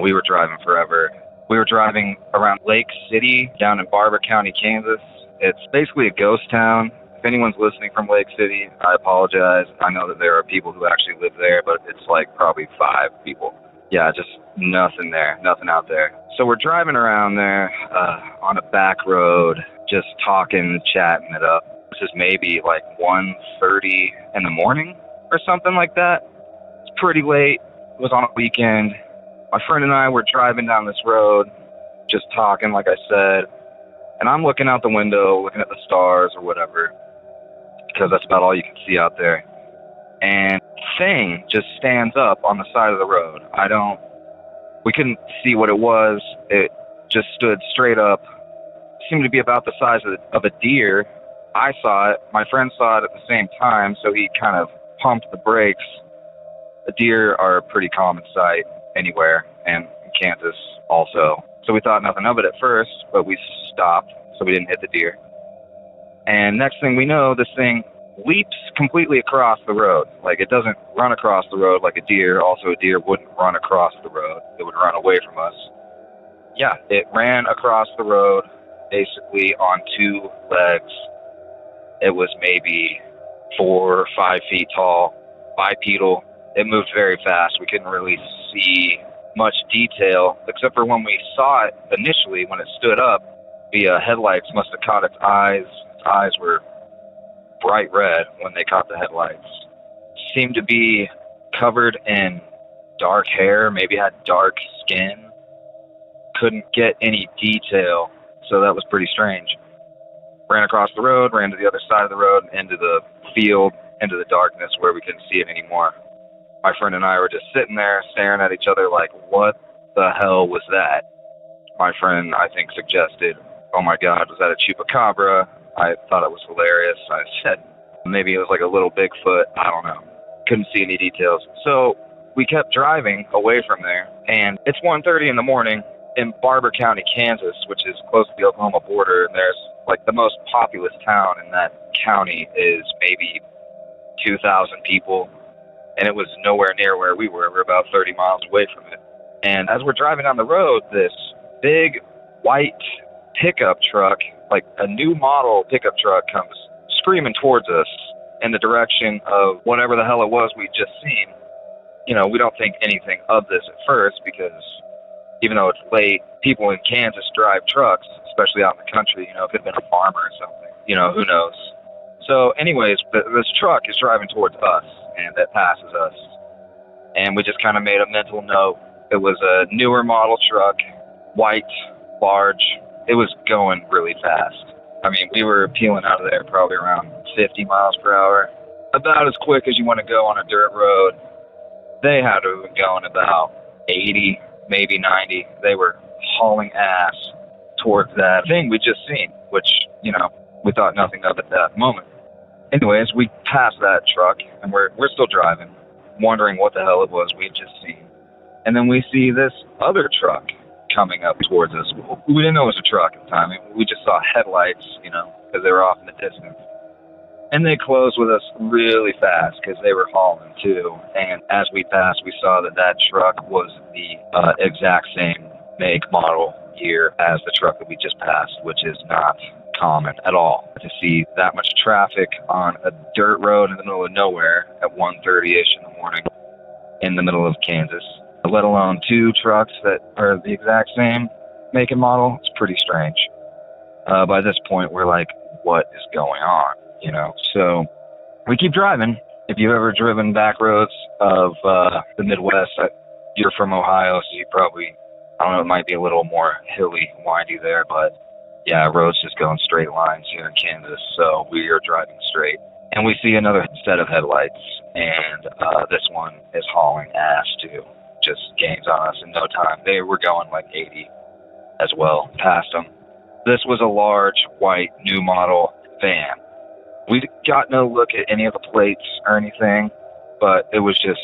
we were driving forever. We were driving around Lake City down in Barber County, Kansas. It's basically a ghost town. If anyone's listening from Lake City, I apologize. I know that there are people who actually live there, but it's like probably 5 people. Yeah, just nothing there, nothing out there. So we're driving around there on a back road, just talking, chatting it up. This is maybe like 1:30 in the morning or something like that. It's pretty late. It was on a weekend. My friend and I were driving down this road, just talking, like I said, and I'm looking out the window, looking at the stars or whatever, because that's about all you can see out there. And thing just stands up on the side of the road. We couldn't see what it was. It just stood straight up. Seemed to be about the size of a deer. I saw it. My friend saw it at the same time, so he kind of pumped the brakes. The deer are a pretty common sight anywhere, and in Kansas also. So we thought nothing of it at first, but we stopped so we didn't hit the deer. And next thing we know, this thing leaps completely across the road. Like, it doesn't run across the road like a deer. Also, a deer wouldn't run across the road. It would run away from us. Yeah, it ran across the road basically on 2 legs. It was maybe 4 or 5 feet tall, bipedal. It moved very fast. We couldn't really see much detail, except for when we saw it initially, when it stood up, the headlights must have caught its eyes. Its eyes were bright red when they caught the headlights. Seemed to be covered in dark hair, maybe had dark skin. Couldn't get any detail, so that was pretty strange. Ran across the road, ran to the other side of the road, into the field, into the darkness where we couldn't see it anymore. My friend and I were just sitting there staring at each other like, what the hell was that? My friend, I think, suggested, oh my God, was that a chupacabra? I thought it was hilarious. I said, maybe it was like a little Bigfoot. I don't know. Couldn't see any details. So we kept driving away from there, and it's 1:30 in the morning in Barber County, Kansas, which is close to the Oklahoma border, and there's like the most populous town in that county is maybe 2,000 people. And it was nowhere near where we were. We're about 30 miles away from it. And as we're driving down the road, this big white pickup truck, like a new model pickup truck, comes screaming towards us in the direction of whatever the hell it was we'd just seen. You know, we don't think anything of this at first because even though it's late, people in Kansas drive trucks, especially out in the country. You know, it could have been a farmer or something. You know, who knows? So anyways, this truck is driving towards us, and it passes us. And we just kind of made a mental note. It was a newer model truck, white, large. It was going really fast. I mean, we were peeling out of there probably around 50 miles per hour. About as quick as you want to go on a dirt road. They had to have been going about 80, maybe 90. They were hauling ass towards that thing we just seen, which, you know, we thought nothing of at that moment. Anyways, we passed that truck, and we're still driving, wondering what the hell it was we had just seen. And then we see this other truck coming up towards us. We didn't know it was a truck at the time. We just saw headlights, because they were off in the distance. And they closed with us really fast because they were hauling too. And as we passed, we saw that truck was the exact same make, model, year as the truck that we just passed, which is not common at all to see that much traffic on a dirt road in the middle of nowhere at 1:30ish in the morning in the middle of Kansas, let alone two trucks that are the exact same make and model. It's pretty strange. By this point, we're like, what is going on? So we keep driving. If you've ever driven back roads of the Midwest, you're from Ohio, so you probably, I don't know, it might be a little more hilly, windy there, but yeah, roads just go in straight lines here in Kansas, so we are driving straight. And we see another set of headlights, and this one is hauling ass too. Just gains on us in no time. They were going like 80 as well, past them. This was a large, white, new model van. We got no look at any of the plates or anything, but it was just,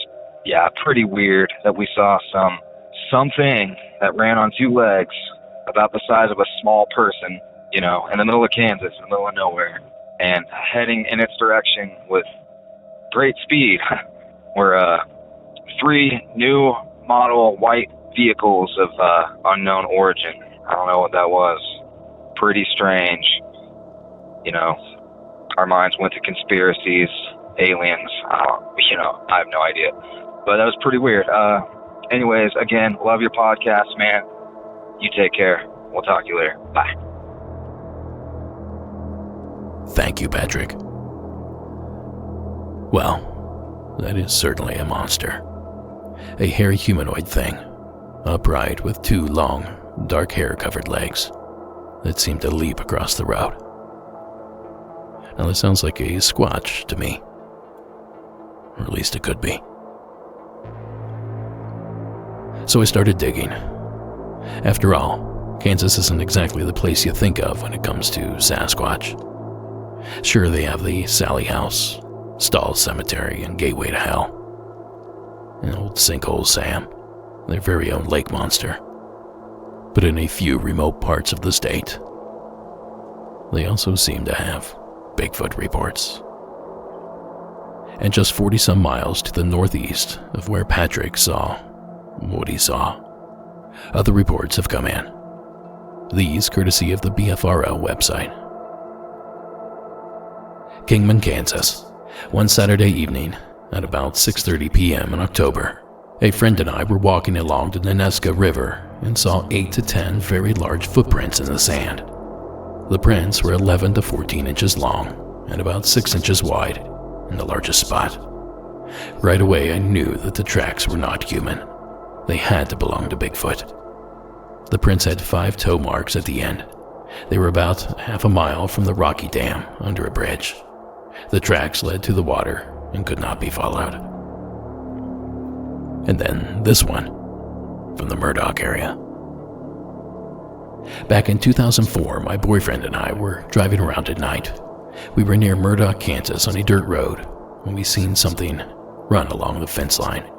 pretty weird that we saw something that ran on two legs about the size of a small person, in the middle of Kansas, in the middle of nowhere, and heading in its direction with great speed. Were 3 new model white vehicles of unknown origin. I don't know what that was. Pretty strange. Our minds went to conspiracies, aliens. I have no idea. But that was pretty weird. Anyways, again, love your podcast, man. You take care. We'll talk to you later. Bye. Thank you, Patrick. Well, that is certainly a monster. A hairy humanoid thing, upright with 2 long, dark hair-covered legs that seemed to leap across the road. Now this sounds like a squatch to me. Or at least it could be. So I started digging. After all, Kansas isn't exactly the place you think of when it comes to Sasquatch. Sure, they have the Sally House, Stall Cemetery, and Gateway to Hell. And old Sinkhole Sam, their very own lake monster. But in a few remote parts of the state, they also seem to have Bigfoot reports. And just 40-some miles to the northeast of where Patrick saw what he saw, other reports have come in. These courtesy of the BFRO website. Kingman, Kansas. One Saturday evening at about 6:30 p.m. in October, a friend and I were walking along the Neneska River and saw 8 to 10 very large footprints in the sand. The prints were 11 to 14 inches long and about 6 inches wide in the largest spot. Right away I knew that the tracks were not human. They had to belong to Bigfoot. The prints had 5 toe marks at the end. They were about half a mile from the Rocky Dam under a bridge. The tracks led to the water and could not be followed. And then this one, from the Murdoch area. Back in 2004, my boyfriend and I were driving around at night. We were near Murdoch, Kansas on a dirt road when we seen something run along the fence line.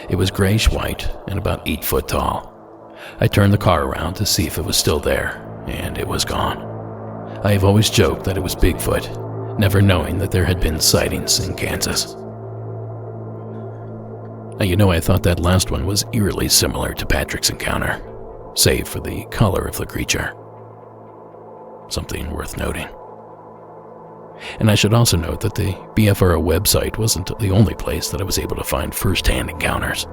It was grayish-white and about 8 foot tall. I turned the car around to see if it was still there, and it was gone. I have always joked that it was Bigfoot, never knowing that there had been sightings in Kansas. Now, I thought that last one was eerily similar to Patrick's encounter, save for the color of the creature. Something worth noting. And I should also note that the BFRO website wasn't the only place that I was able to find first-hand encounters.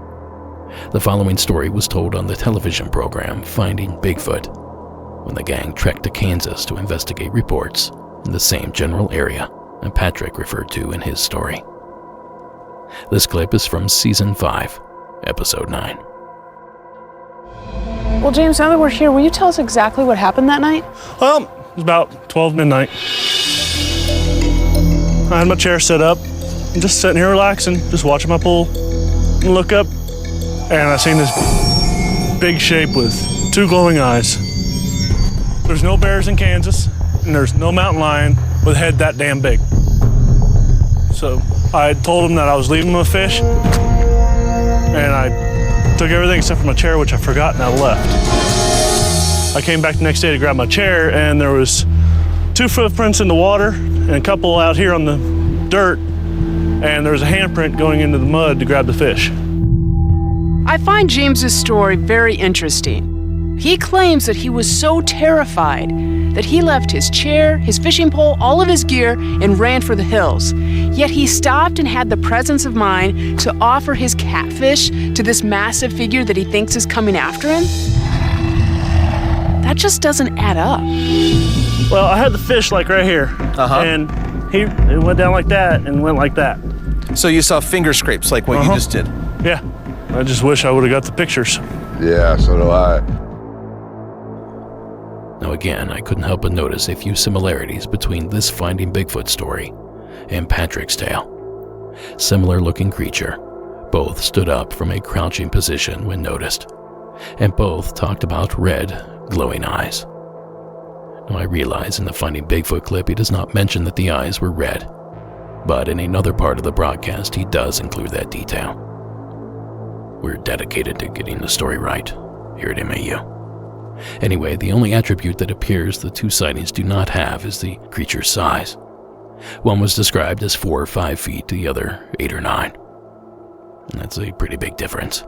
The following story was told on the television program Finding Bigfoot, when the gang trekked to Kansas to investigate reports in the same general area that Patrick referred to in his story. This clip is from Season 5, Episode 9. Well, James, now that we're here, will you tell us exactly what happened that night? Well, it was about 12 midnight. I had my chair set up, and just sitting here relaxing, just watching my pool. And look up, and I seen this big shape with 2 glowing eyes. There's no bears in Kansas, and there's no mountain lion, with a head that damn big. So I told him that I was leaving him a fish, and I took everything except for my chair, which I forgot, and I left. I came back the next day to grab my chair, and there was 2 footprints in the water and a couple out here on the dirt, and there was a handprint going into the mud to grab the fish. I find James's story very interesting. He claims that he was so terrified that he left his chair, his fishing pole, all of his gear, and ran for the hills. Yet he stopped and had the presence of mind to offer his catfish to this massive figure that he thinks is coming after him? That just doesn't add up. Well, I had the fish like right here, and it went down like that and went like that. So you saw finger scrapes like what you just did? Yeah. I just wish I would have got the pictures. Yeah, so do I. Now again, I couldn't help but notice a few similarities between this Finding Bigfoot story and Patrick's tale. Similar looking creature. Both stood up from a crouching position when noticed, and both talked about red, glowing eyes. Now I realize in the Finding Bigfoot clip he does not mention that the eyes were red, but in another part of the broadcast he does include that detail. We're dedicated to getting the story right here at MAU. Anyway, the only attribute that appears the 2 sightings do not have is the creature's size. One was described as 4 or 5 feet, the other 8 or 9. And that's a pretty big difference,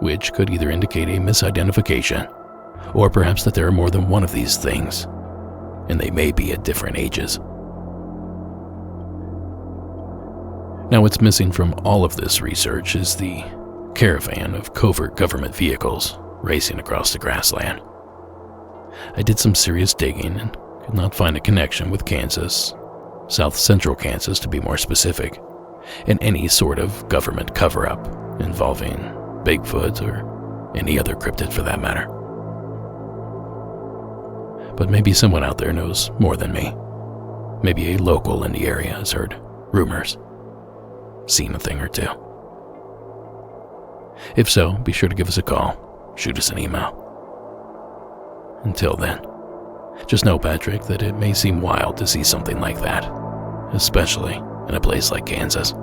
which could either indicate a misidentification, or perhaps that there are more than one of these things, and they may be at different ages. Now, what's missing from all of this research is the caravan of covert government vehicles racing across the grassland. I did some serious digging and could not find a connection with Kansas, South Central Kansas to be more specific, and any sort of government cover-up involving Bigfoot or any other cryptid for that matter. But maybe someone out there knows more than me. Maybe a local in the area has heard rumors, seen a thing or two. If so, be sure to give us a call, shoot us an email. Until then, just know, Patrick, that it may seem wild to see something like that, especially in a place like Kansas.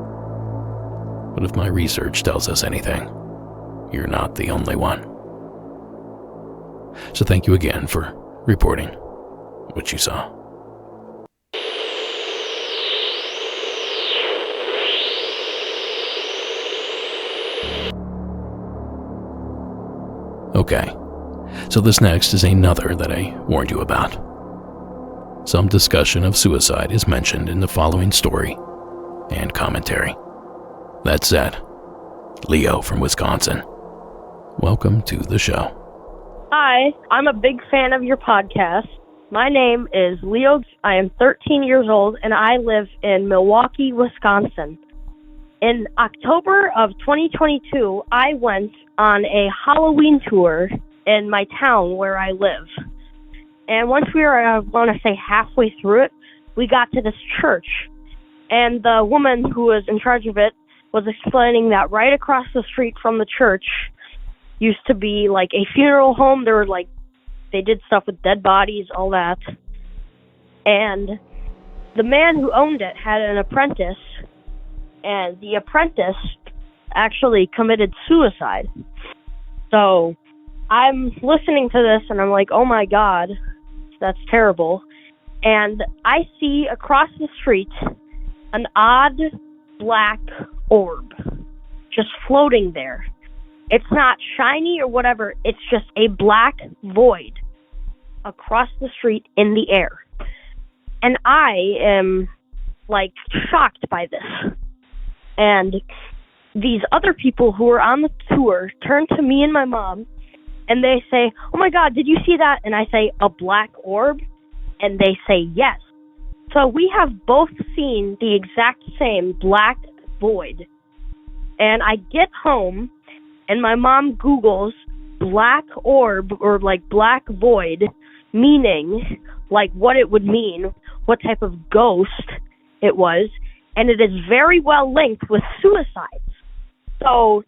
But if my research tells us anything, you're not the only one. So thank you again for reporting what you saw. Okay, so this next is another that I warned you about. Some discussion of suicide is mentioned in the following story and commentary. That said, Leo from Wisconsin, welcome to the show. Hi, I'm a big fan of your podcast. My name is Leo. I am 13 years old, and I live in Milwaukee, Wisconsin. In October of 2022, I went on a Halloween tour in my town where I live. And once we were, I want to say, halfway through it, we got to this church. And the woman who was in charge of it was explaining that right across the street from the church used to be like a funeral home. There were they did stuff with dead bodies, all that. And the man who owned it had an apprentice, and the apprentice actually committed suicide. So I'm listening to this and I'm like, oh my God, that's terrible. And I see across the street an odd black orb just floating there. It's not shiny or whatever. It's just a black void across the street in the air. And I am shocked by this. And these other people who were on the tour turn to me and my mom and they say, oh my God, did you see that? And I say, a black orb? And they say, yes. So we have both seen the exact same black void. And I get home and my mom Googles black orb or black void, meaning what it would mean, what type of ghost it was. And it is very well linked with suicides. So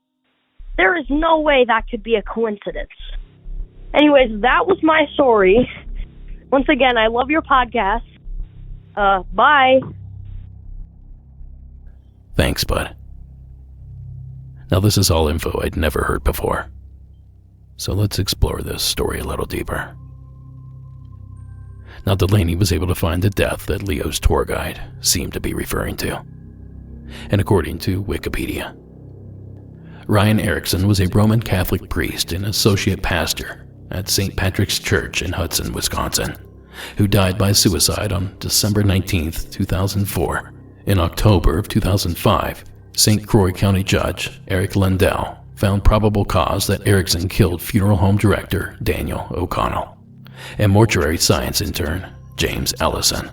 there is no way that could be a coincidence. Anyways, that was my story. Once again, I love your podcast. Bye. Thanks, bud. Now this is all info I'd never heard before. So let's explore this story a little deeper. Now Delaney was able to find the death that Leo's tour guide seemed to be referring to. And according to Wikipedia, Ryan Erickson was a Roman Catholic priest and associate pastor at St. Patrick's Church in Hudson, Wisconsin, who died by suicide on December 19, 2004. In October of 2005, St. Croix County Judge Eric Lundell found probable cause that Erickson killed funeral home director Daniel O'Connell and mortuary science intern James Ellison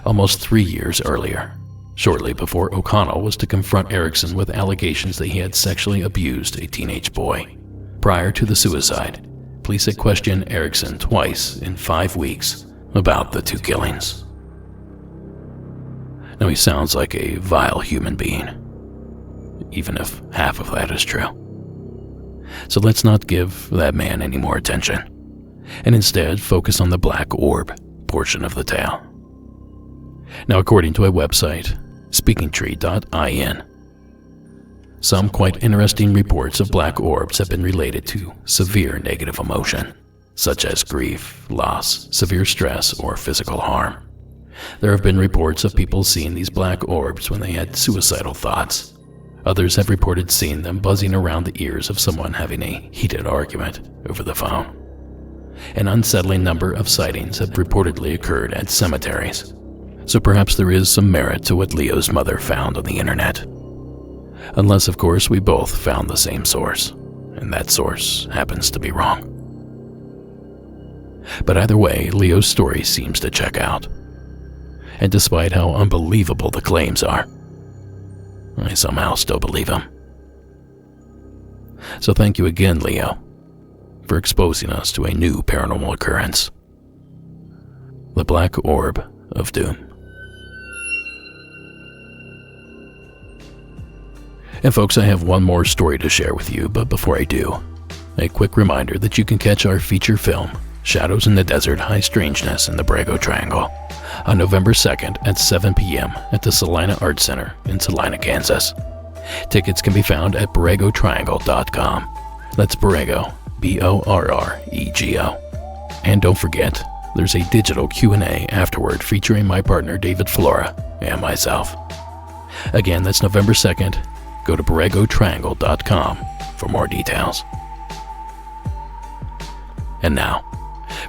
almost 3 years earlier, shortly before O'Connell was to confront Erickson with allegations that he had sexually abused a teenage boy. Prior to the suicide, police had questioned Erickson twice in 5 weeks about the two killings. Now he sounds like a vile human being, even if half of that is true. So let's not give that man any more attention, and instead focus on the black orb portion of the tale. Now, according to a website, speakingtree.in, some quite interesting reports of black orbs have been related to severe negative emotion, such as grief, loss, severe stress, or physical harm. There have been reports of people seeing these black orbs when they had suicidal thoughts. Others have reported seeing them buzzing around the ears of someone having a heated argument over the phone. An unsettling number of sightings have reportedly occurred at cemeteries, so perhaps there is some merit to what Leo's mother found on the internet. Unless, of course, we both found the same source, and that source happens to be wrong. But either way, Leo's story seems to check out. And despite how unbelievable the claims are, I somehow still believe him. So thank you again, Leo, for exposing us to a new paranormal occurrence. The Black Orb of Doom. And folks, I have one more story to share with you, but before I do, a quick reminder that you can catch our feature film, Shadows in the Desert, High Strangeness in the Borrego Triangle, on November 2nd at 7 p.m. at the Salina Arts Center in Salina, Kansas. Tickets can be found at borregotriangle.com. That's Borrego, B-O-R-R-E-G-O. And don't forget, there's a digital Q&A afterward featuring my partner David Flora and myself. Again, that's November 2nd. Go to borregotriangle.com for more details. And now,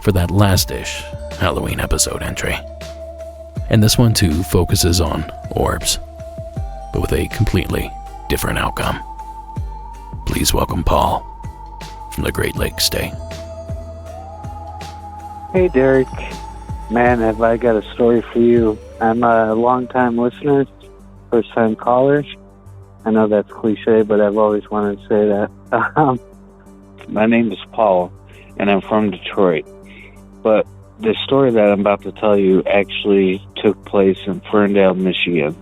for that last-ish Halloween episode entry. And this one too focuses on orbs, but with a completely different outcome. Please welcome Paul from the Great Lakes State. Hey Derek, man, have I got a story for you. I'm a long-time listener, first-time caller. I know that's cliche, but I've always wanted to say that. My name is Paul, and I'm from Detroit. But the story that I'm about to tell you actually took place in Ferndale, Michigan.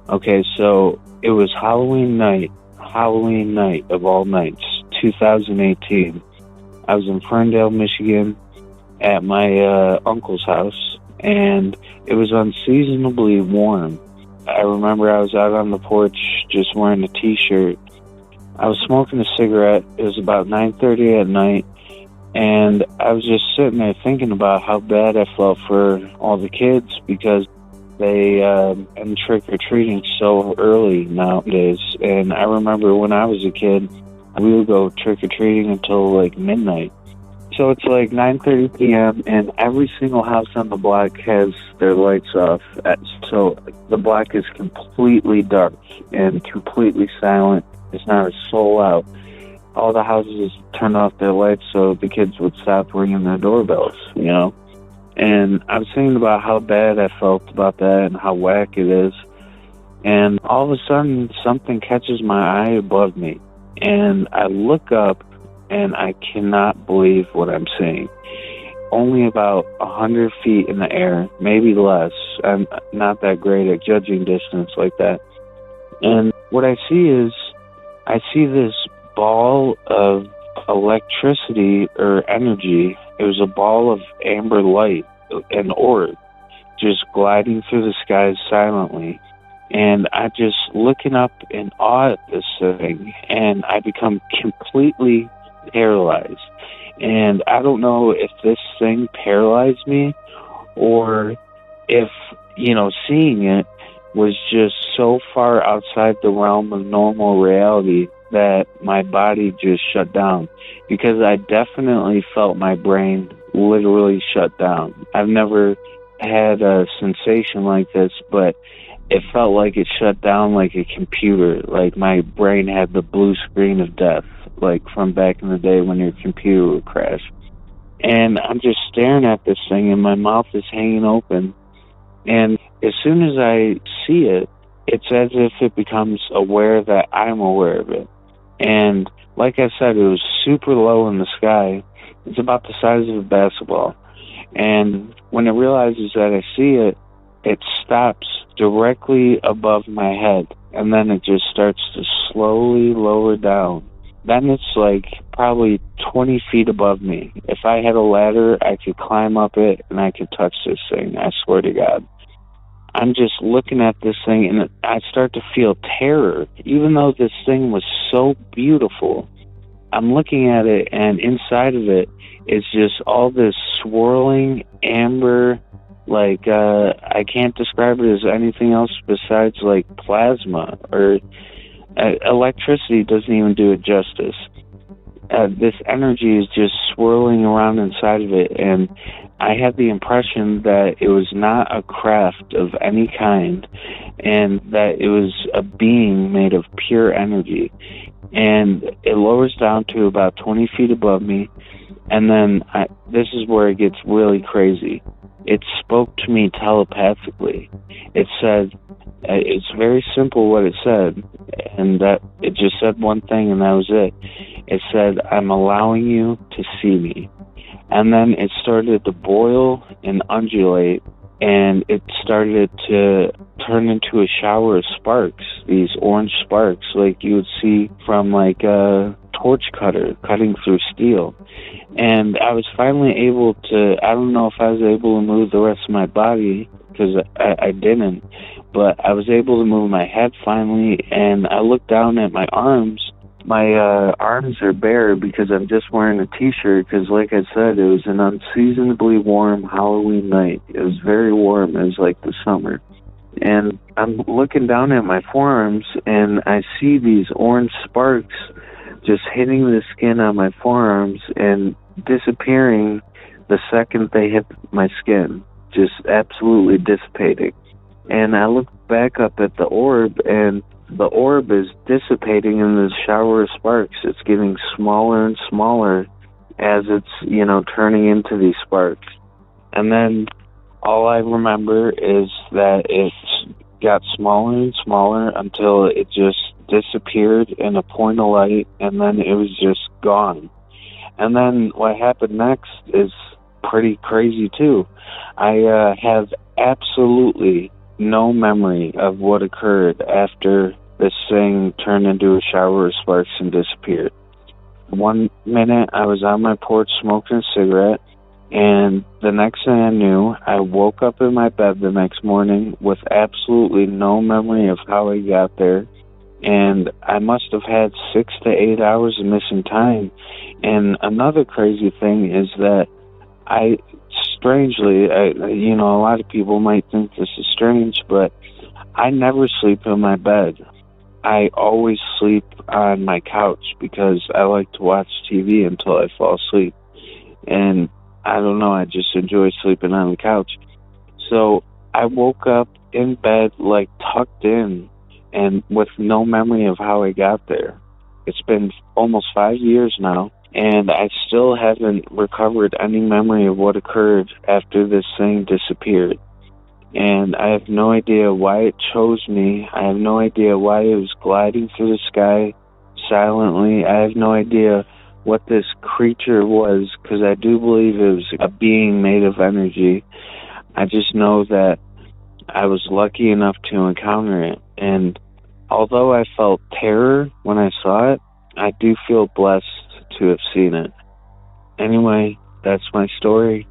Okay, so it was Halloween night of all nights, 2018. I was in Ferndale, Michigan at my uncle's house, and it was unseasonably warm. I remember I was out on the porch just wearing a t-shirt. I was smoking a cigarette. It was about 9:30 at night. And I was just sitting there thinking about how bad I felt for all the kids because they end trick-or-treating so early nowadays. And I remember when I was a kid, we would go trick-or-treating until like midnight. So it's like 9:30 p.m. and every single house on the block has their lights off. So the block is completely dark and completely silent. There's not a soul out. All the houses turn off their lights so the kids would stop ringing their doorbells, you know? And I was thinking about how bad I felt about that and how whack it is. And all of a sudden, something catches my eye above me. And I look up, and I cannot believe what I'm seeing. Only about 100 feet in the air, maybe less. I'm not that great at judging distance like that. And what I see is, I see this ball of electricity or energy. It was a ball of amber light, an orb, just gliding through the skies silently. And I'm just looking up in awe at this thing, and I become completely paralyzed. And I don't know if this thing paralyzed me or if, seeing it was just so far outside the realm of normal reality that my body just shut down, because I definitely felt my brain literally shut down. I've never had a sensation like this, but it felt like it shut down like a computer, like my brain had the blue screen of death, like from back in the day when your computer would crash. And I'm just staring at this thing, and my mouth is hanging open. And as soon as I see it, it's as if it becomes aware that I'm aware of it. And like I said, it was super low in the sky. It's about the size of a basketball. And when it realizes that I see it, it stops directly above my head, and then it just starts to slowly lower down. Then it's like probably 20 feet above me. If I had a ladder, I could climb up it and I could touch this thing, I swear to God. I'm just looking at this thing, and I start to feel terror, even though this thing was so beautiful. I'm looking at it, and inside of it is just all this swirling amber, like, I can't describe it as anything else besides, like, plasma, or electricity doesn't even do it justice. This energy is just swirling around inside of it, and I had the impression that it was not a craft of any kind, and that it was a being made of pure energy. And it lowers down to about 20 feet above me, and then this is where it gets really crazy. It spoke to me telepathically. It said, it's very simple what it said, and that it just said one thing, and that was it. It said, I'm allowing you to see me. And then it started to boil and undulate, and it started to turn into a shower of sparks, these orange sparks like you would see from like a torch cutter cutting through steel. And I was finally able to, I don't know if I was able to move the rest of my body, because I didn't, but I was able to move my head finally, and I looked down at my arms. My arms are bare because I'm just wearing a t-shirt, because like I said, it was an unseasonably warm Halloween night. It was very warm. It was like the summer. And I'm looking down at my forearms, and I see these orange sparks just hitting the skin on my forearms and disappearing the second they hit my skin, just absolutely dissipating. And I look back up at the orb, and the orb is dissipating in this shower of sparks. It's getting smaller and smaller as it's, turning into these sparks. And then all I remember is that it got smaller and smaller until it just disappeared in a point of light, and then it was just gone. And then what happened next is pretty crazy too. I have absolutely no memory of what occurred after this thing turned into a shower of sparks and disappeared. One minute I was on my porch smoking a cigarette, and the next thing I knew, I woke up in my bed the next morning with absolutely no memory of how I got there. And I must have had 6 to 8 hours of missing time. And another crazy thing is that strangely, a lot of people might think this is strange, but I never sleep in my bed. I always sleep on my couch because I like to watch TV until I fall asleep. And I don't know, I just enjoy sleeping on the couch. So I woke up in bed, like tucked in, and with no memory of how I got there. It's been almost 5 years now, and I still haven't recovered any memory of what occurred after this thing disappeared. And I have no idea why it chose me. I have no idea why it was gliding through the sky silently. I have no idea what this creature was, because I do believe it was a being made of energy. I just know that I was lucky enough to encounter it. And although I felt terror when I saw it, I do feel blessed to have seen it. Anyway, that's my story.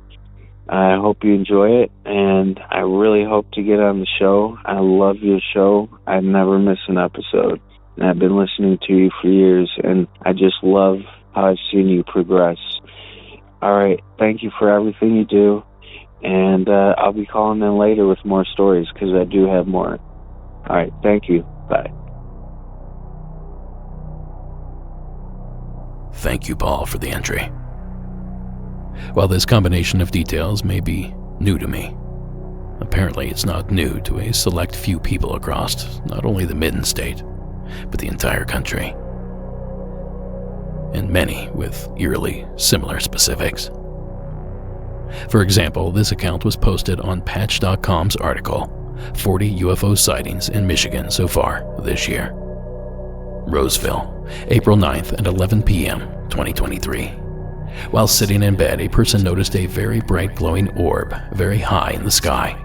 I hope you enjoy it, and I really hope to get on the show. I love your show. I never miss an episode, and I've been listening to you for years, and I just love how I've seen you progress. All right, thank you for everything you do, and I'll be calling in later with more stories, because I do have more. All right, thank you. Bye. Thank you, Paul, for the entry. While this combination of details may be new to me, apparently it's not new to a select few people across not only the Mid-State, but the entire country. And many with eerily similar specifics. For example, this account was posted on Patch.com's article, 40 UFO Sightings in Michigan so far this year. Roseville, April 9th at 11 p.m., 2023. While sitting in bed, a person noticed a very bright glowing orb very high in the sky.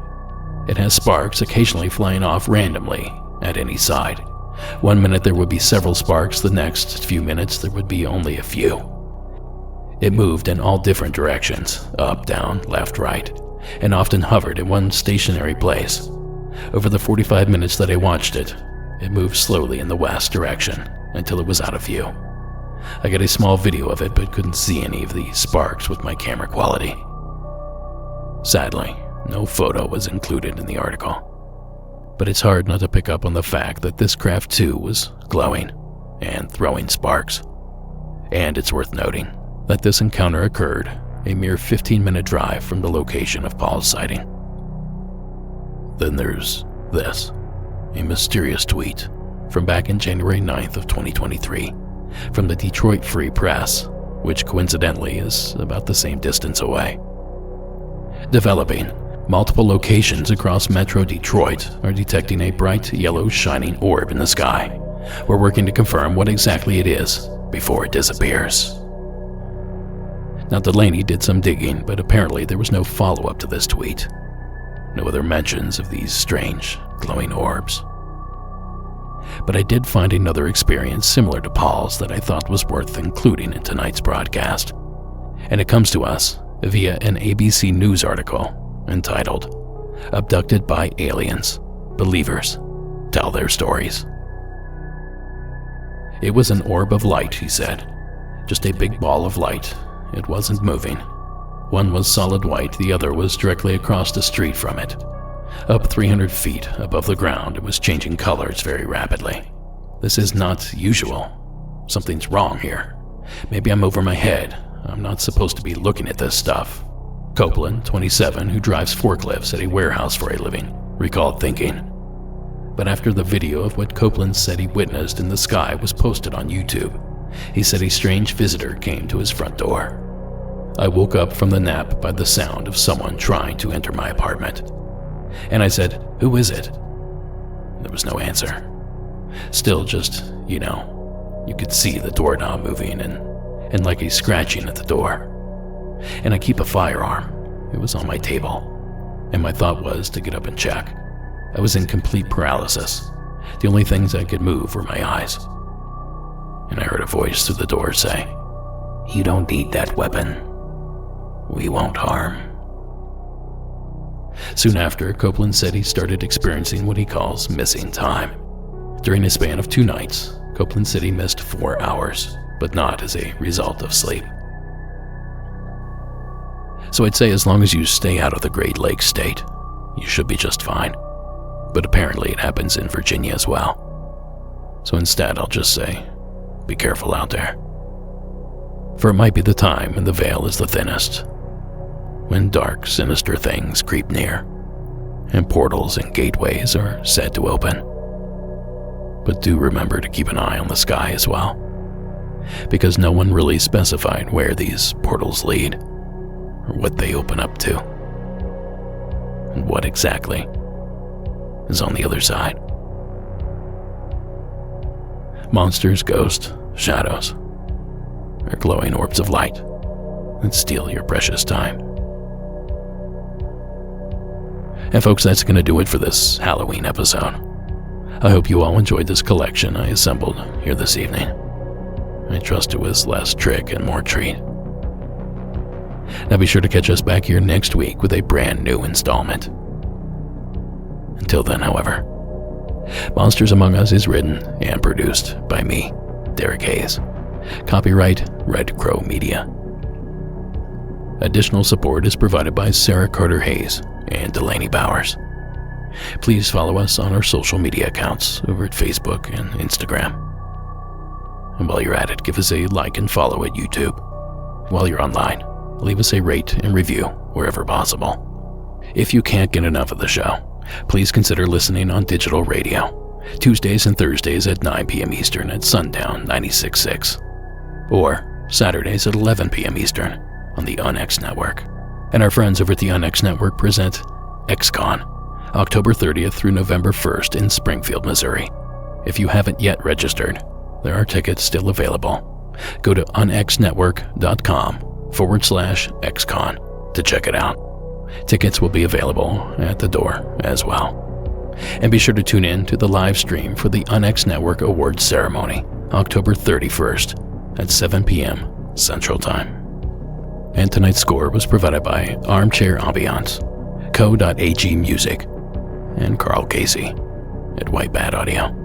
It has sparks occasionally flying off randomly at any side. 1 minute there would be several sparks, the next few minutes there would be only a few. It moved in all different directions, up, down, left, right, and often hovered in one stationary place. Over the 45 minutes that I watched it, it moved slowly in the west direction until it was out of view. I got a small video of it but couldn't see any of the sparks with my camera quality. Sadly, no photo was included in the article. But it's hard not to pick up on the fact that this craft too was glowing and throwing sparks. And it's worth noting that this encounter occurred a mere 15-minute drive from the location of Paul's sighting. Then there's this, a mysterious tweet from back in January 9th of 2023 from the Detroit Free Press, which coincidentally is about the same distance away. Developing, multiple locations across Metro Detroit are detecting a bright yellow shining orb in the sky. We're working to confirm what exactly it is before it disappears. Now, Delaney did some digging, but apparently there was no follow-up to this tweet. No other mentions of these strange, glowing orbs. But I did find another experience similar to Paul's that I thought was worth including in tonight's broadcast. And it comes to us via an ABC News article entitled, "Abducted by Aliens. Believers Tell Their Stories." It was an orb of light, he said. Just a big ball of light. It wasn't moving. One was solid white, the other was directly across the street from it. Up 300 feet above the ground, it was changing colors very rapidly. This is not usual. Something's wrong here. Maybe I'm over my head. I'm not supposed to be looking at this stuff. Copeland, 27, who drives forklifts at a warehouse for a living, recalled thinking. But after the video of what Copeland said he witnessed in the sky was posted on YouTube, he said a strange visitor came to his front door. I woke up from the nap by the sound of someone trying to enter my apartment. And I said, "Who is it?" There was no answer. Still just, you could see the doorknob moving and like a scratching at the door. And I keep a firearm. It was on my table. And my thought was to get up and check. I was in complete paralysis. The only things I could move were my eyes. And I heard a voice through the door say, "You don't need that weapon. We won't harm." Soon after, Copeland said he started experiencing what he calls missing time. During a span of 2 nights, Copeland said he missed 4 hours, but not as a result of sleep. So I'd say as long as you stay out of the Great Lakes state, you should be just fine. But apparently it happens in Virginia as well. So instead I'll just say, be careful out there. For it might be the time when the veil is the thinnest, when dark, sinister things creep near, and portals and gateways are said to open. But do remember to keep an eye on the sky as well, because no one really specified where these portals lead, or what they open up to, and what exactly is on the other side. Monsters, ghosts, shadows, or glowing orbs of light that steal your precious time. And folks, that's going to do it for this Halloween episode. I hope you all enjoyed this collection I assembled here this evening. I trust it was less trick and more treat. Now be sure to catch us back here next week with a brand new installment. Until then, however, Monsters Among Us is written and produced by me, Derek Hayes. Copyright Red Crow Media. Additional support is provided by Sarah Carter Hayes and Delaney Bowers. Please follow us on our social media accounts over at Facebook and Instagram. And while you're at it, give us a like and follow at YouTube. While you're online, leave us a rate and review wherever possible. If you can't get enough of the show, please consider listening on digital radio, Tuesdays and Thursdays at 9 p.m. Eastern at Sundown 96.6, or Saturdays at 11 p.m. Eastern on the UNX Network. And our friends over at the UNX Network present XCon, October 30th through November 1st in Springfield, Missouri. If you haven't yet registered, there are tickets still available. Go to unxnetwork.com/XCon to check it out. Tickets will be available at the door as well. And be sure to tune in to the live stream for the UNX Network Awards ceremony, October 31st at 7 p.m. Central Time. And tonight's score was provided by Armchair Ambiance, Co.AG Music, and Carl Casey at White Bat Audio.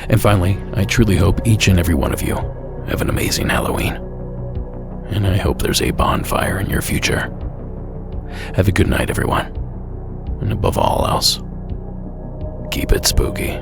And finally, I truly hope each and every one of you have an amazing Halloween. And I hope there's a bonfire in your future. Have a good night, everyone. And above all else, keep it spooky.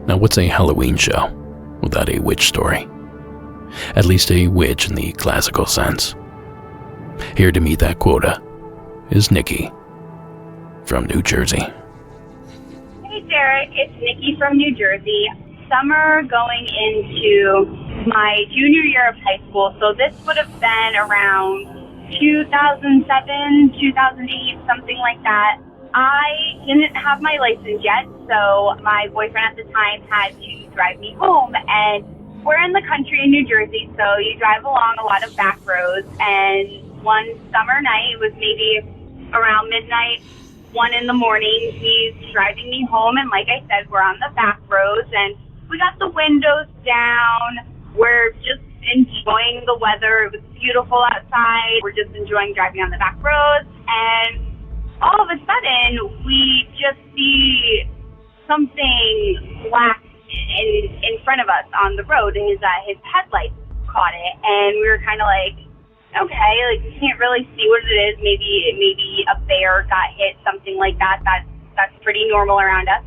Now, what's a Halloween show without a witch story? At least a witch in the classical sense. Here to meet that quota is Nikki from New Jersey. Hey Derek, it's Nikki from New Jersey. Summer going into my junior year of high school, so this would have been around 2007, 2008, something like that. I didn't have my license yet, so my boyfriend at the time had to drive me home, and we're in the country in New Jersey, so you drive along a lot of back roads, and one summer night, it was maybe around midnight, 1 in the morning, he's driving me home, and like I said, we're on the back roads, and we got the windows down, we're just enjoying the weather, it was beautiful outside, we're just enjoying driving on the back roads, and all of a sudden, we just see something black in front of us on the road, and his headlights caught it, and we were kind of like, okay, like we can't really see what it is. Maybe a bear got hit, something like that. That's pretty normal around us.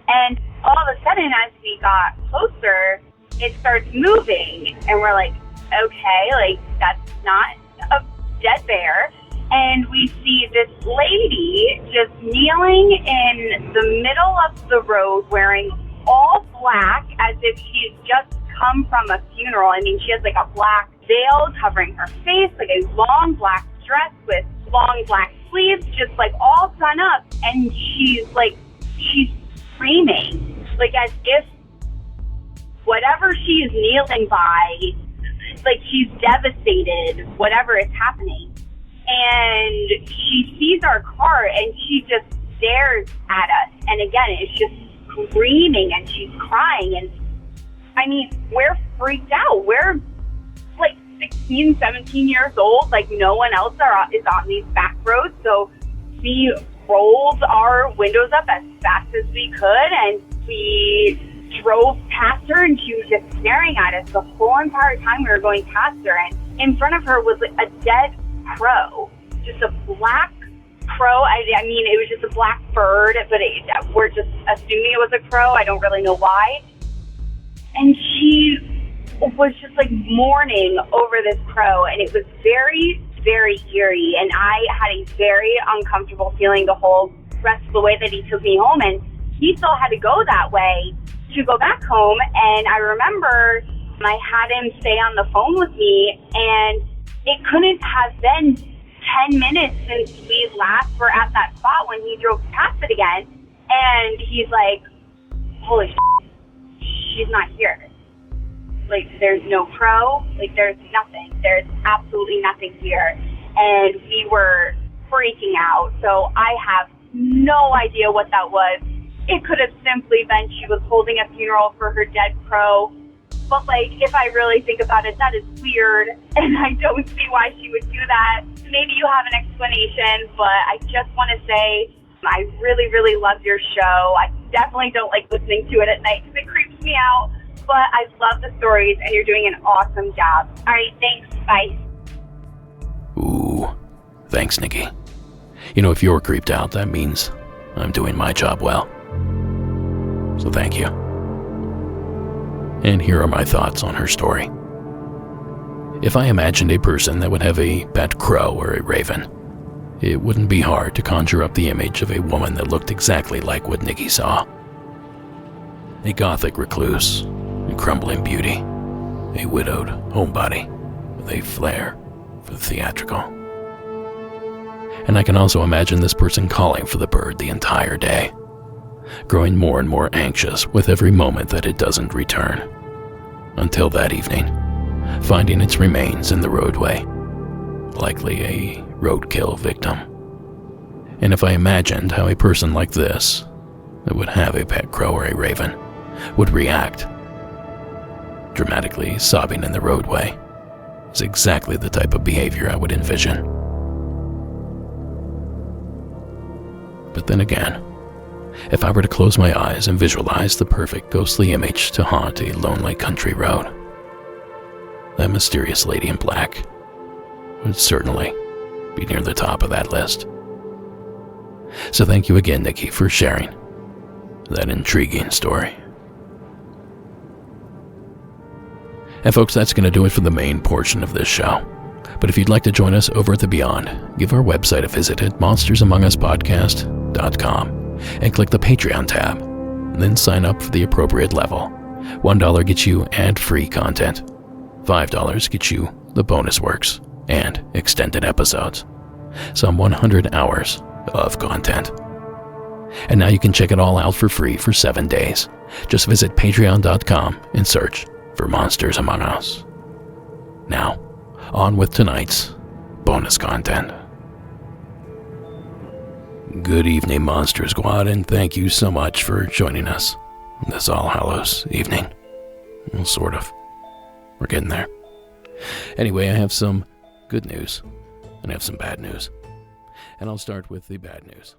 And all of a sudden, as we got closer, it starts moving, and we're like, okay, like that's not a dead bear. And we see this lady just kneeling in the middle of the road wearing all black as if she's just come from a funeral. I mean, she has like a black veil covering her face, like a long black dress with long black sleeves, just like all done up. And she's screaming, like as if whatever she is kneeling by, like she's devastated, whatever is happening. And she sees our car and she just stares at us. And again, it's just screaming and she's crying. And I mean, we're freaked out. We're like 16, 17 years old. Like no one else is on these back roads. So we rolled our windows up as fast as we could and we drove past her and she was just staring at us the whole entire time we were going past her. And in front of her was like a dead crow, just a black crow. I mean, it was just a black bird, but we're just assuming it was a crow. I don't really know why. And she was just like mourning over this crow, and it was very, very eerie, and I had a very uncomfortable feeling the whole rest of the way that he took me home, and he still had to go that way to go back home. And I remember I had him stay on the phone with me, and it couldn't have been 10 minutes since we last were at that spot when he drove past it again. And he's like, holy shit, she's not here. Like, there's no crow. Like, there's nothing. There's absolutely nothing here. And we were freaking out. So I have no idea what that was. It could have simply been she was holding a funeral for her dead crow. But, like, if I really think about it, that is weird. And I don't see why she would do that. Maybe you have an explanation, but I just want to say I really, really love your show. I definitely don't like listening to it at night because it creeps me out. But I love the stories, and you're doing an awesome job. All right, thanks. Bye. Ooh, thanks, Nikki. You know, if you're creeped out, that means I'm doing my job well. So thank you. And here are my thoughts on her story. If I imagined a person that would have a pet crow or a raven, it wouldn't be hard to conjure up the image of a woman that looked exactly like what Nikki saw. A gothic recluse, a crumbling beauty, a widowed homebody with a flair for the theatrical. And I can also imagine this person calling for the bird the entire day, growing more and more anxious with every moment that it doesn't return, until that evening, finding its remains in the roadway, likely a roadkill victim. And if I imagined how a person like this, that would have a pet crow or a raven, would react, dramatically sobbing in the roadway, is exactly the type of behavior I would envision. But then again, if I were to close my eyes and visualize the perfect ghostly image to haunt a lonely country road, that mysterious lady in black would certainly be near the top of that list. So thank you again, Nikki, for sharing that intriguing story. And folks, that's going to do it for the main portion of this show. But if you'd like to join us over at the Beyond, give our website a visit at monstersamonguspodcast.com and click the Patreon tab, and then sign up for the appropriate level. $1 gets you ad-free content. $5 gets you the bonus works and extended episodes. Some 100 hours of content. And now you can check it all out for free for 7 days. Just visit patreon.com and search for Monsters Among Us. Now, on with tonight's bonus content. Good evening, Monster Squad, and thank you so much for joining us this All Hallows evening. Well, sort of. We're getting there. Anyway, I have some good news, and I have some bad news. And I'll start with the bad news.